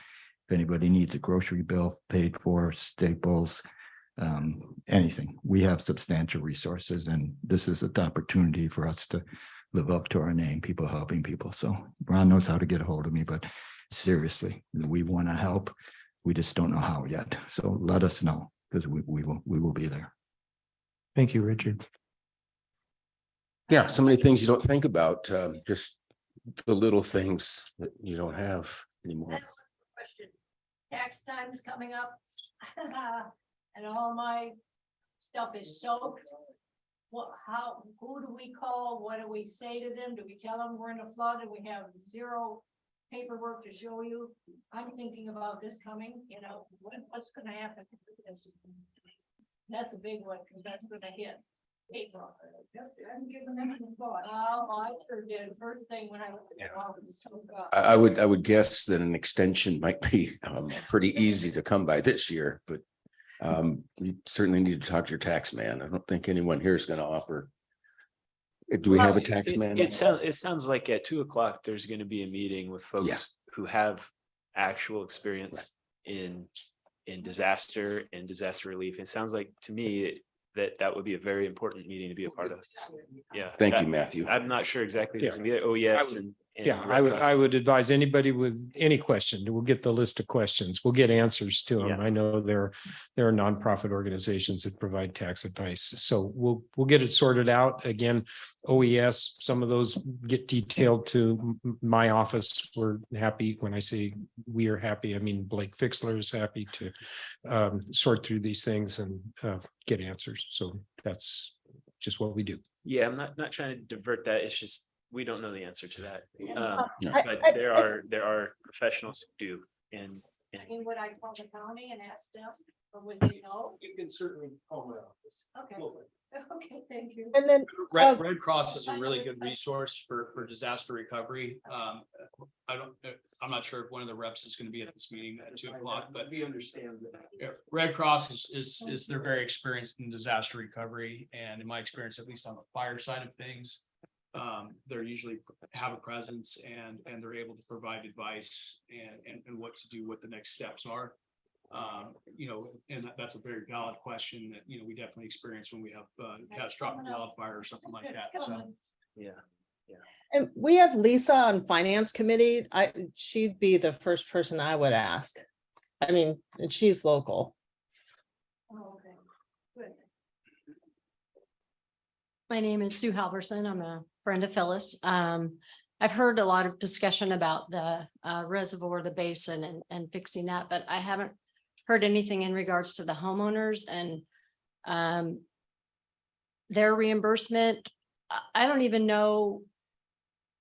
If anybody needs a grocery bill paid for, staples, anything, we have substantial resources, and this is an opportunity for us to live up to our name, People Helping People. So Ron knows how to get a hold of me, but seriously, we want to help. We just don't know how yet. So let us know, because we will be there. Thank you, Richard. Yeah, so many things you don't think about, just the little things that you don't have anymore. Question. Tax time is coming up. And all my stuff is soaked. Who do we call? What do we say to them? Do we tell them we're in a flood and we have zero paperwork to show you? I'm thinking about this coming, what's gonna happen? That's a big one, because that's gonna hit April. Oh, I sure did. First thing when I looked at the office. I would guess that an extension might be pretty easy to come by this year, but you certainly need to talk to your tax man. I don't think anyone here is going to offer. Do we have a tax man? It sounds like at 2:00, there's going to be a meeting with folks who have actual experience in disaster and disaster relief. It sounds like to me that would be a very important meeting to be a part of. Yeah. Thank you, Matthew. I'm not sure exactly. There's gonna be OES And Yeah, Red Cross- I would advise anybody with any question, we'll get the list of questions, we'll get answers to them. Yeah. I know there are nonprofit organizations that provide tax advice, so we'll get it sorted out. Again, OES, some of those get detailed to my office. We're happy. When I say we are happy, I mean Blake Fixler is happy to sort through these things and get answers. So that's just what we do. Yeah, I'm not trying to divert that. It's just, we don't know the answer to that. I- But I- there are professionals who do, and And would I call the county and ask them, or would they know? You can certainly call my office. Okay, okay, thank you. And then, Red Cross is a really good resource for disaster recovery. I'm not sure if one of the reps is going to be at this meeting at 2:00, but We understand that. yeah, Red Cross is they're very experienced in disaster recovery, and in my experience, at least on the fire side of things, they're usually have a presence and they're able to provide advice and what to do, what the next steps are. And that's a very valid question that, we definitely experience when we have catastrophic wildfire or something like that. So yeah. and we have Lisa on finance committee. She'd be the first person I would ask. I mean, and she's local. Oh, okay, good. My name is Sue Halverson. I'm a friend of Phyllis. I've heard a lot of discussion about the reservoir, the basin and fixing that, but I haven't heard anything in regards to the homeowners and their reimbursement. I don't even know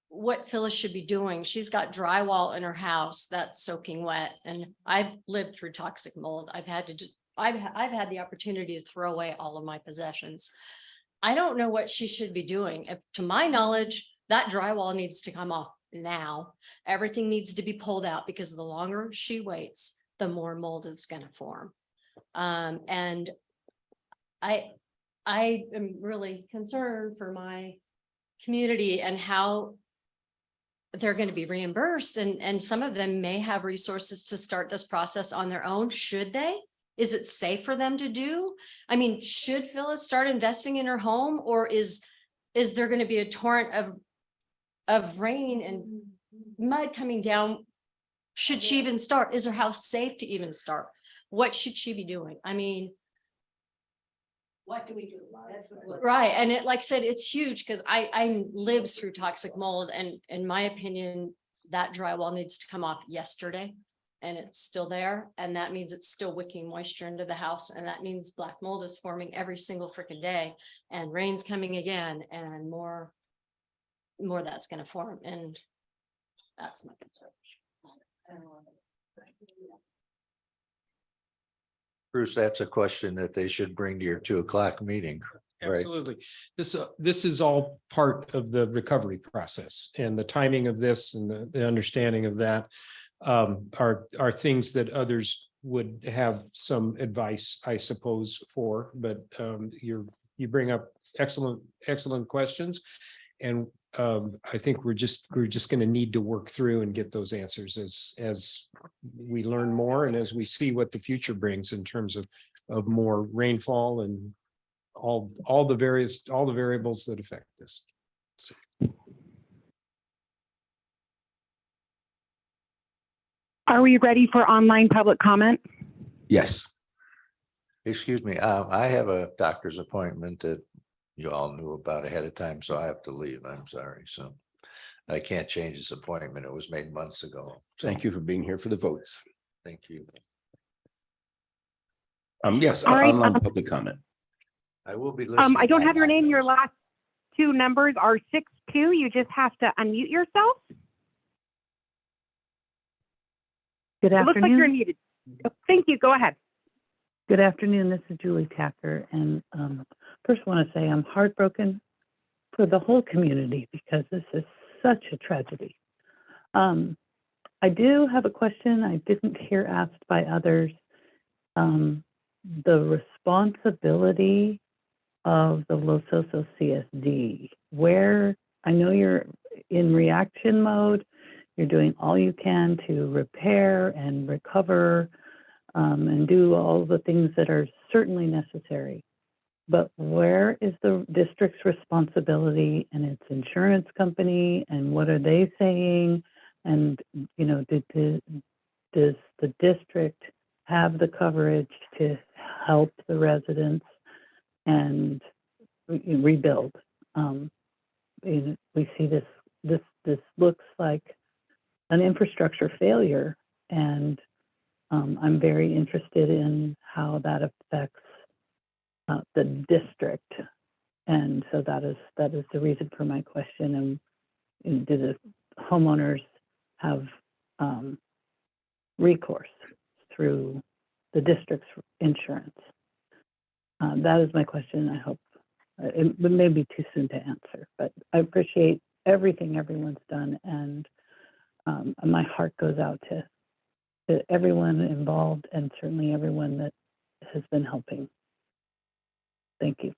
what Phyllis should be doing. She's got drywall in her house that's soaking wet, and I've lived through toxic mold. I've had the opportunity to throw away all of my possessions. I don't know what she should be doing. If, to my knowledge, that drywall needs to come off now. Everything needs to be pulled out because the longer she waits, the more mold is going to form. And I am really concerned for my community and how they're going to be reimbursed. And some of them may have resources to start this process on their own. Should they? Is it safe for them to do? I mean, should Phyllis start investing in her home, or is there going to be a torrent of rain and mud coming down? Should she even start? Is her house safe to even start? What should she be doing? I mean, What do we do? That's what. right. And it, like I said, it's huge because I lived through toxic mold, and in my opinion, that drywall needs to come off yesterday. And it's still there, and that means it's still wicking moisture into the house, and that means black mold is forming every single freaking day, and rain's coming again, and more that's going to form, and that's my concern. Bruce, that's a question that they should bring to your 2:00 meeting, right? Absolutely. This is all part of the recovery process, and the timing of this and the understanding of that are things that others would have some advice, I suppose, for, but you bring up excellent questions. And I think we're just going to need to work through and get those answers as we learn more and as we see what the future brings in terms of more rainfall and all the variables that affect this. So. Are we ready for online public comment? Yes. Excuse me, I have a doctor's appointment that you all knew about ahead of time, so I have to leave. I'm sorry. So I can't change this appointment. It was made months ago. Thank you for being here for the votes. Thank you. Yes, All right, online public comment. I will be listening. I don't have your name. Your last two numbers are 62. You just have to unmute yourself. Good It looks like afternoon. you're muted. Oh, thank you. Go ahead. Good afternoon. This is Julie Tacker. And first I want to say I'm heartbroken for the whole community because this is such a tragedy. I do have a question I didn't hear asked by others. The responsibility of the Los Osos CSD, where I know you're in reaction mode, you're doing all you can to repair and recover and do all the things that are certainly necessary. but where is the district's responsibility and its insurance company, and what are they saying? And, you know, does the district have the coverage to help the residents and rebuild? We see this looks like an infrastructure failure, and I'm very interested in how that affects the district. And so that is the reason for my question. And do the homeowners have recourse through the district's insurance? That is my question. I hope it may be too soon to answer, but I appreciate everything everyone's done, and my heart goes out to everyone involved, and certainly everyone that has been helping. Thank you.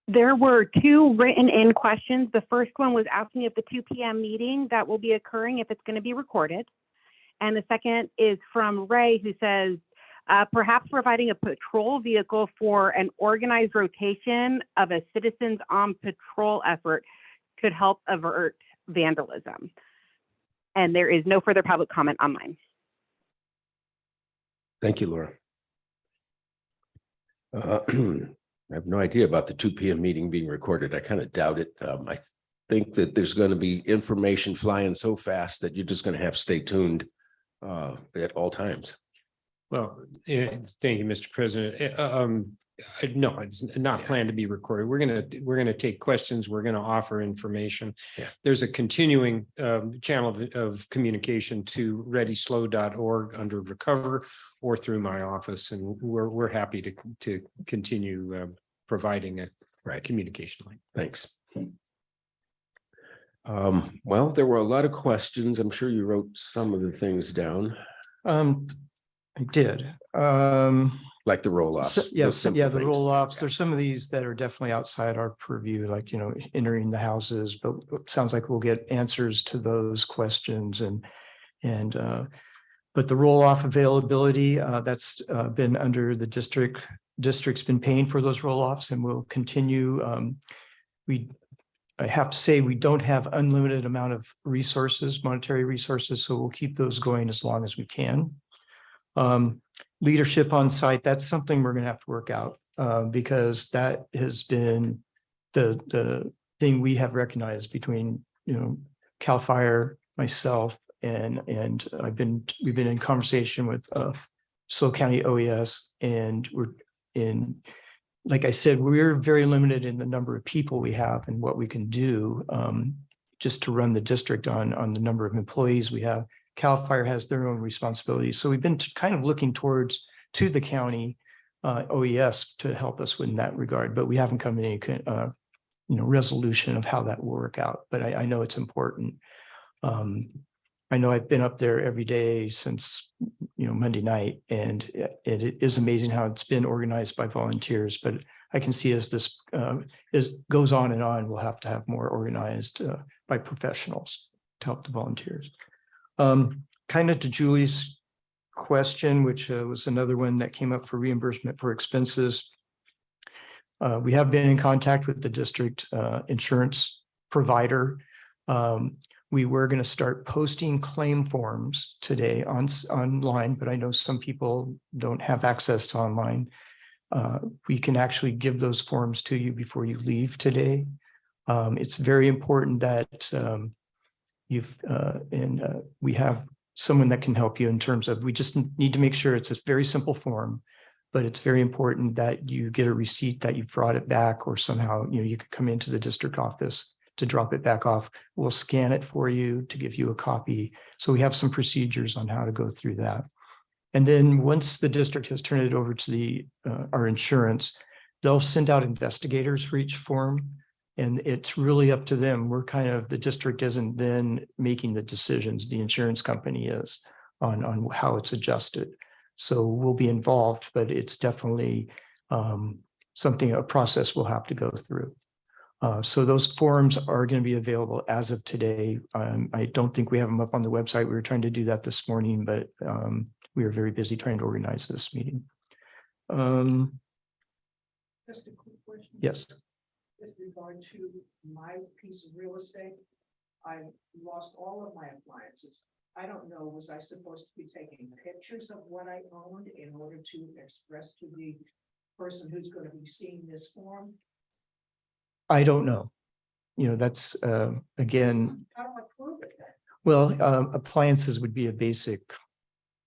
There were two written in questions. The first one was asking if the 2 p.m. meeting that will be occurring, if it's going to be recorded. And the second is from Ray, who says, perhaps providing a patrol vehicle for an organized rotation of a citizens on patrol effort could help avert vandalism. And there is no further public comment online. Thank you, Laura. I have no idea about the 2 p.m. meeting being recorded. I kind of doubt it. I think that there's going to be information flying so fast that you're just going to have to stay tuned at all times. Well, thank you, Mr. President. No, it's not planned to be recorded. We're gonna take questions. We're gonna offer information. Yeah. There's a continuing channel of communication to readyslow.org under recover or through my office, and we're happy to continue providing a communication line. Thanks. Well, there were a lot of questions. I'm sure you wrote some of the things down. I did. Like the roll-offs. The roll-offs. There's some of these that are definitely outside our purview, like, entering the houses, but it sounds like we'll get answers to those questions but the roll-off availability, that's been under the district's been paying for those roll-offs and will continue. I have to say, we don't have unlimited amount of resources, monetary resources, so we'll keep those going as long as we can. Leadership on site, that's something we're going to have to work out because that has been the thing we have recognized between CAL FIRE, myself, and we've been in conversation with SLO County OES, and like I said, we're very limited in the number of people we have and what we can do just to run the district on the number of employees we have. CAL FIRE has their own responsibilities. So we've been kind of looking to the county OES to help us in that regard, but we haven't come to any resolution of how that will work out. But I know it's important. I know I've been up there every day since Monday night, and it is amazing how it's been organized by volunteers. But I can see as this goes on and on, we'll have to have more organized by professionals to help the volunteers. Kind of to Julie's question, which was another one that came up for reimbursement for expenses. We have been in contact with the district insurance provider. We were going to start posting claim forms today online, but I know some people don't have access to online. We can actually give those forms to you before you leave today. It's very important that we have someone that can help you in terms of, we just need to make sure it's a very simple form, but it's very important that you get a receipt that you've brought it back, or somehow, you could come into the district office to drop it back off. We'll scan it for you to give you a copy. So we have some procedures on how to go through that. And then once the district has turned it over to our insurance, they'll send out investigators for each form. And it's really up to them. The district isn't then making the decisions. The insurance company is on how it's adjusted. So we'll be involved, but it's definitely a process we'll have to go through. So those forms are going to be available as of today. I don't think we have them up on the website. We were trying to do that this morning, but we were very busy trying to organize this meeting. Just a quick question. Yes. With regard to my piece of real estate, I lost all of my appliances. I don't know, was I supposed to be taking pictures of what I owned in order to express to the person who's going to be seeing this form? I don't know. That's, again, How do I prove it then? well, appliances would be a basic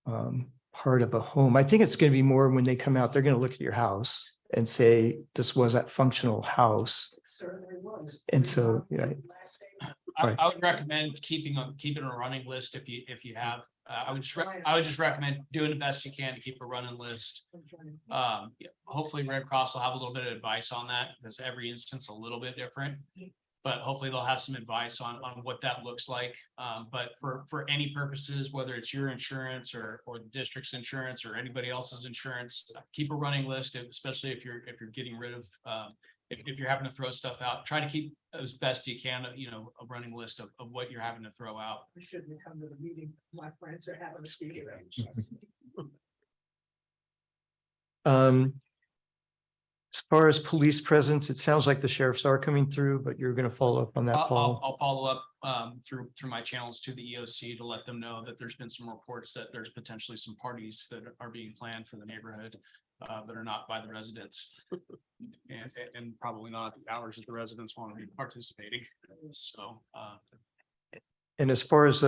part of a home. I think it's going to be more when they come out, they're going to look at your house and say, this was a functional house. It certainly was. And so, yeah. Right. I would recommend keeping a running list if you have. I would just recommend doing the best you can to keep a running list. Hopefully Red Cross will have a little bit of advice on that because every instance a little bit different. But hopefully they'll have some advice on what that looks like. But for any purposes, whether it's your insurance or the district's insurance or anybody else's insurance, keep a running list, especially if you're getting rid of if you're having to throw stuff out, try to keep as best you can, a running list of what you're having to throw out. I shouldn't come to the meeting. My friends are having a speaker. As far as police presence, it sounds like the sheriffs are coming through, but you're going to follow up on that, Paul. I'll follow up through my channels to the EOC to let them know that there's been some reports that there's potentially some parties that are being planned for the neighborhood that are not by the residents and probably not at the hours that the residents want to be participating. So. And as far as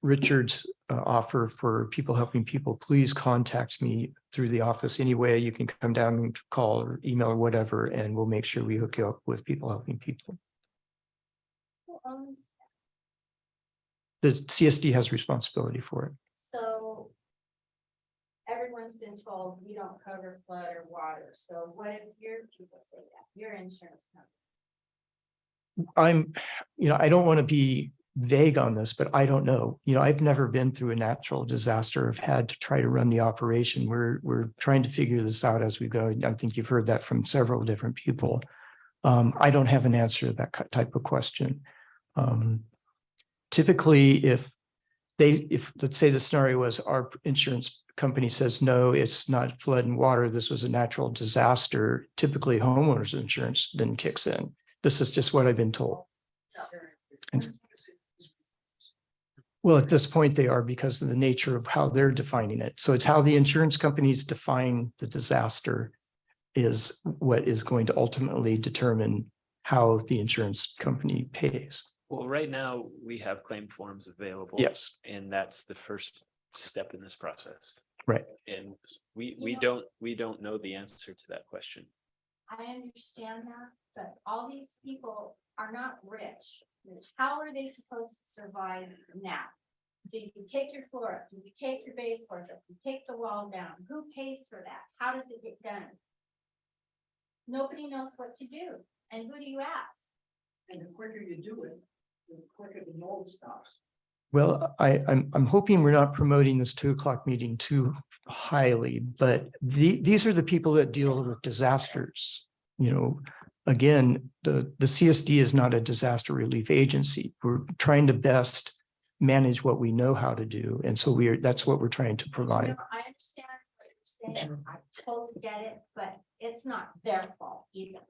Richard's offer for people helping people, please contact me through the office anyway. You can come down and call or email or whatever, and we'll make sure we hook you up with people helping people. The CSD has responsibility for it. So everyone's been told we don't cover flood or water. So what if your people say that, your insurance company? I don't want to be vague on this, but I don't know. I've never been through a natural disaster. I've had to try to run the operation. We're trying to figure this out as we go. I think you've heard that from several different people. I don't have an answer to that type of question. Typically, if let's say the scenario was our insurance company says, no, it's not flood and water, this was a natural disaster, typically homeowners insurance then kicks in. This is just what I've been told. Well, at this point they are, because of the nature of how they're defining it. So it's how the insurance companies define the disaster is what is going to ultimately determine how the insurance company pays. Well, right now we have claim forms available. Yes. And that's the first step in this process. Right. And we don't know the answer to that question. I understand that, but all these people are not rich. How are they supposed to survive now? Do you take your floor up? Do you take your baseboards up? Do you take the wall down? Who pays for that? How does it get done? Nobody knows what to do. And who do you ask? And the quicker you do it, the quicker the mold stops. Well, I'm hoping we're not promoting this 2 o'clock meeting too highly, but these are the people that deal with disasters. Again, the CSD is not a disaster relief agency. We're trying to best manage what we know how to do. And so that's what we're trying to provide. I understand what you're saying. I totally get it, but it's not their fault either.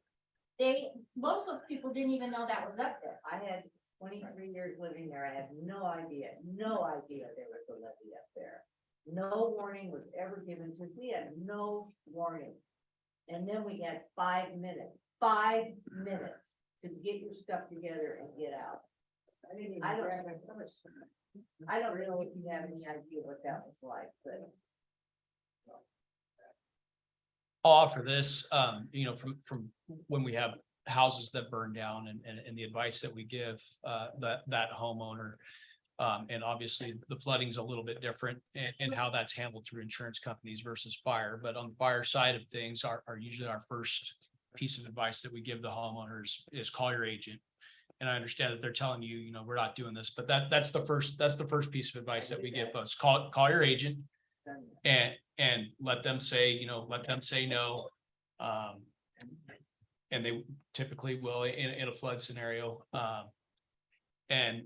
Most of those people didn't even know that was up there. I had 23 years living there. I had no idea there was a levee up there. No warning was ever given to us. We had no warning. And then we had 5 minutes to get your stuff together and get out. I don't know if you have any idea what that was like, but. I'll offer this, from when we have houses that burn down and the advice that we give that homeowner. And obviously the flooding's a little bit different in how that's handled through insurance companies versus fire. But on the fire side of things, are usually our first piece of advice that we give the homeowners is call your agent. And I understand that they're telling you, we're not doing this, but that's the first piece of advice that we give folks. Call your agent and let them say no. And they typically will in a flood scenario. And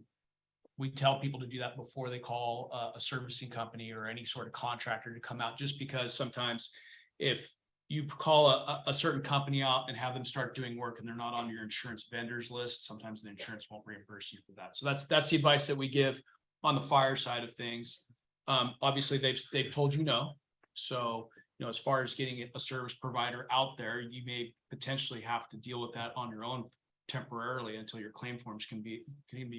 we tell people to do that before they call a servicing company or any sort of contractor to come out, just because sometimes if you call a certain company out and have them start doing work and they're not on your insurance vendors list, sometimes the insurance won't reimburse you for that. So that's the advice that we give on the fire side of things. Obviously, they've told you no. So, as far as getting a service provider out there, you may potentially have to deal with that on your own temporarily until your claim forms can be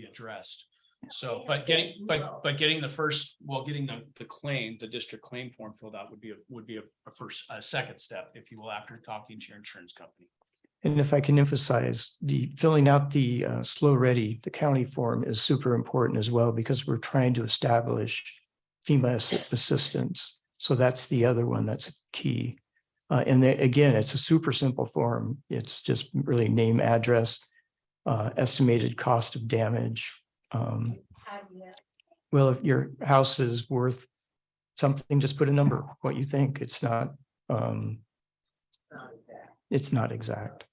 addressed. So, getting the claim, the district claim form filled out would be a second step, if you will, after talking to your insurance company. And if I can emphasize, the filling out the slow ready, the county form is super important as well, because we're trying to establish FEMA assistance. So that's the other one that's key. And again, it's a super simple form. It's just really name, address, estimated cost of damage. Well, if your house is worth something, just put a number, what you think. It's not exact.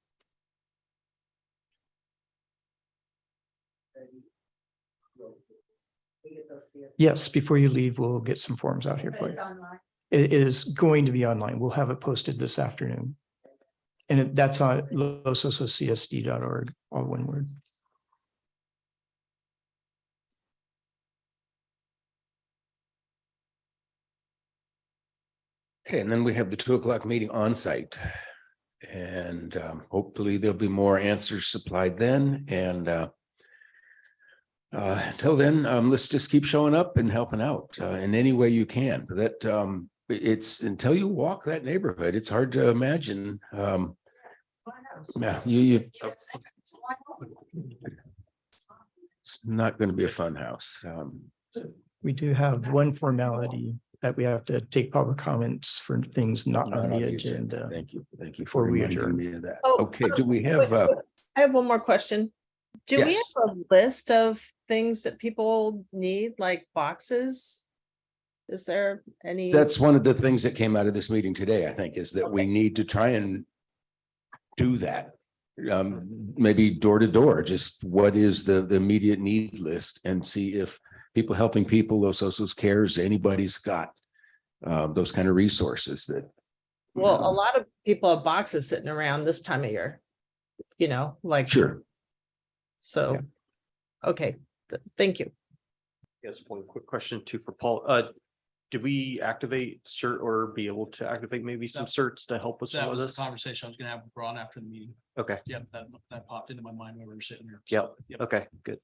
Yes, before you leave, we'll get some forms out here for you. It is going to be online. We'll have it posted this afternoon. And that's on losososcsd.org, all one word. Okay, and then we have the 2 o'clock meeting on site. And hopefully there'll be more answers supplied then. And until then, let's just keep showing up and helping out in any way you can. That it's until you walk that neighborhood, it's hard to imagine. Yeah, it's not going to be a fun house. We do have one formality that we have to take public comments for things not on the agenda. Thank you for Before we reminding adjourn. me of that. Oh, Okay, do we have? I have one more question. Do we Yes. have a list of things that people need, like boxes? Is there any? That's one of the things that came out of this meeting today, I think, is that we need to try and do that. Maybe door to door, just what is the immediate need list, and see if people helping people, Los Osos Cares, anybody's got those kind of resources that. Well, a lot of people have boxes sitting around this time of year, like. Sure. So, okay, thank you. Yes, one quick question too for Paul. Did we activate CERT or be able to activate maybe some certs to help us That with was this? the conversation I was gonna have with Ron after the meeting. Okay. Yep, that popped into my mind when we were sitting there. Yep. Okay, good.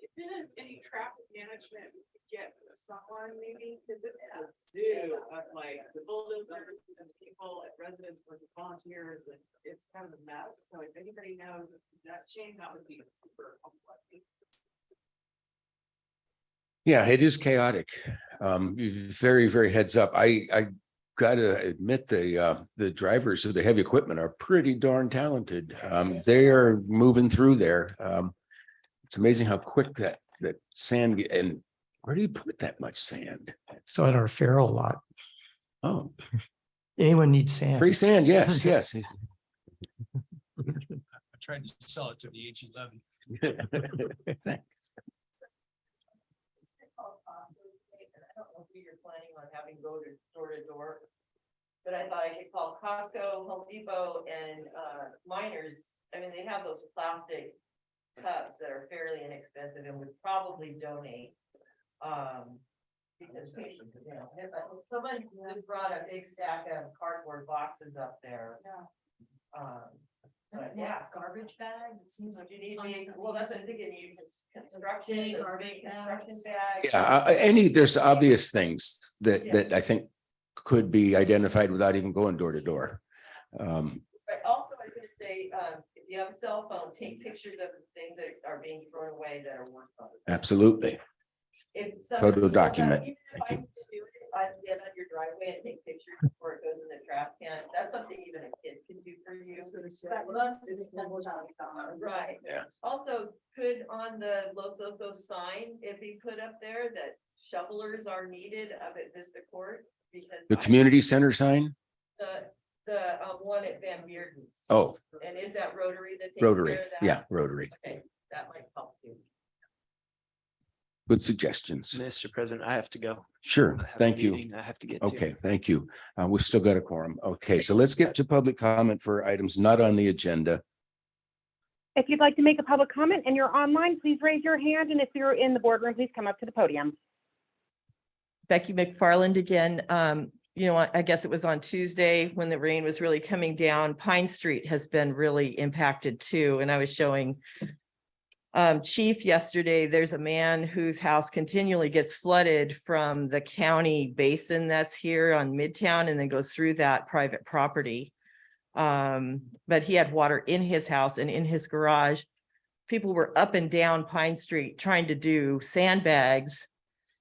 If there's any traffic management we could get someone maybe, because it's a zoo of like the bulldozers and the people and residents versus volunteers, and it's kind of a mess. So if anybody knows that chain, that would be super helpful. Yeah, it is chaotic. Very, very heads up. I gotta admit the drivers of the heavy equipment are pretty darn talented. They are moving through there. It's amazing how quick that sand and where do you put that much sand? So at our feral lot. Oh, anyone needs sand? Free sand, yes, yes. I tried to sell it to the H-11. Thanks. I don't know who you're planning on having go to door to door. But I thought I could call Costco, Home Depot, and Miners. I mean, they have those plastic cups that are fairly inexpensive and would probably donate. Because someone just brought a big stack of cardboard boxes up there. But yeah, Garbage bags, it seems like you need big, well, that's what I'm thinking, you construction, Big or garbage big construction bags. Yeah, there's obvious things that I think could be identified without even going door to door. But also, I was gonna say, if you have a cell phone, take pictures of the things that are being thrown away that are worth something. Absolutely. If Photo document. Even if I used to do it, I'd stand on your driveway and take pictures before it goes in the trash can. That's something even a kid can do for you. Right. Yeah. Also, could on the Los Osos sign, it be put up there that shovelers are needed up at Vista Court? Because The community center sign? the one at Van Bearden's. Oh. And is that Rotary that takes Rotary. care of that? Yeah, Rotary. Okay, That might help too. Good suggestions. Mr. President, I have to go. Sure, I have a thank you. meeting I have to get to. Okay, thank you. We've still got a quorum. Okay, so let's get to public comment for items not on the agenda. If you'd like to make a public comment and you're online, please raise your hand. And if you're in the boardroom, please come up to the podium. Becky McFarland again. You know, I guess it was on Tuesday when the rain was really coming down. Pine Street has been really impacted too. And I was showing Chief yesterday, there's a man whose house continually gets flooded from the county basin that's here on Midtown and then goes through that private property. But he had water in his house and in his garage. People were up and down Pine Street trying to do sandbags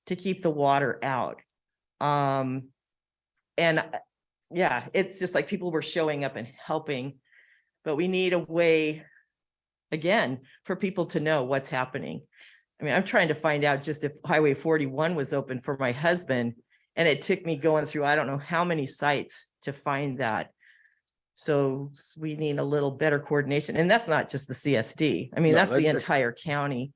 to keep the water out. And yeah, it's just like people were showing up and helping, but we need a way again, for people to know what's happening. I mean, I'm trying to find out just if Highway 41 was open for my husband, and it took me going through, I don't know how many sites to find that. So we need a little better coordination, and that's not just the CSD. I mean, No, that's the that's- entire county.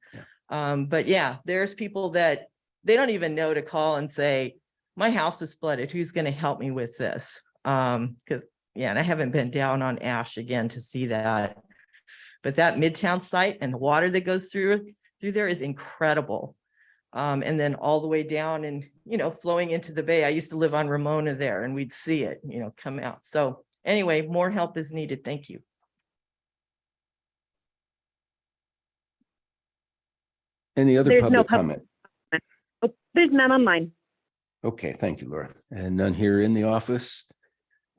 But yeah, there's people that they don't even know to call and say, my house is flooded. Who's going to help me with this? Because yeah, and I haven't been down on Ash again to see that. But that Midtown site and the water that goes through there is incredible. And then all the way down and, you know, flowing into the bay. I used to live on Ramona there and we'd see it, you know, come out. So anyway, more help is needed. Thank you. Any other There's no public comment? Oh, there's none online. Okay, thank you, Laura. And none here in the office.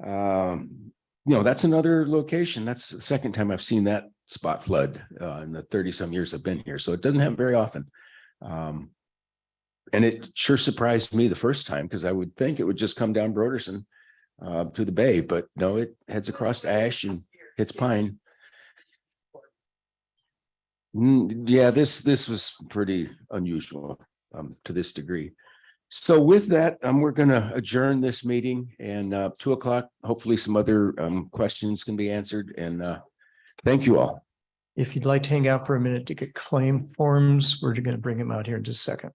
You know, that's another location. That's the second time I've seen that spot flood in the 30-some years I've been here. So it doesn't happen very often. And it sure surprised me the first time because I would think it would just come down Broderson to the bay, but no, it heads across Ash and hits Pine. Yeah, this was pretty unusual to this degree. So with that, we're going to adjourn this meeting, and 2:00, hopefully some other questions can be answered. And thank you all. If you'd like to hang out for a minute to get claim forms, we're going to bring them out here in just a second.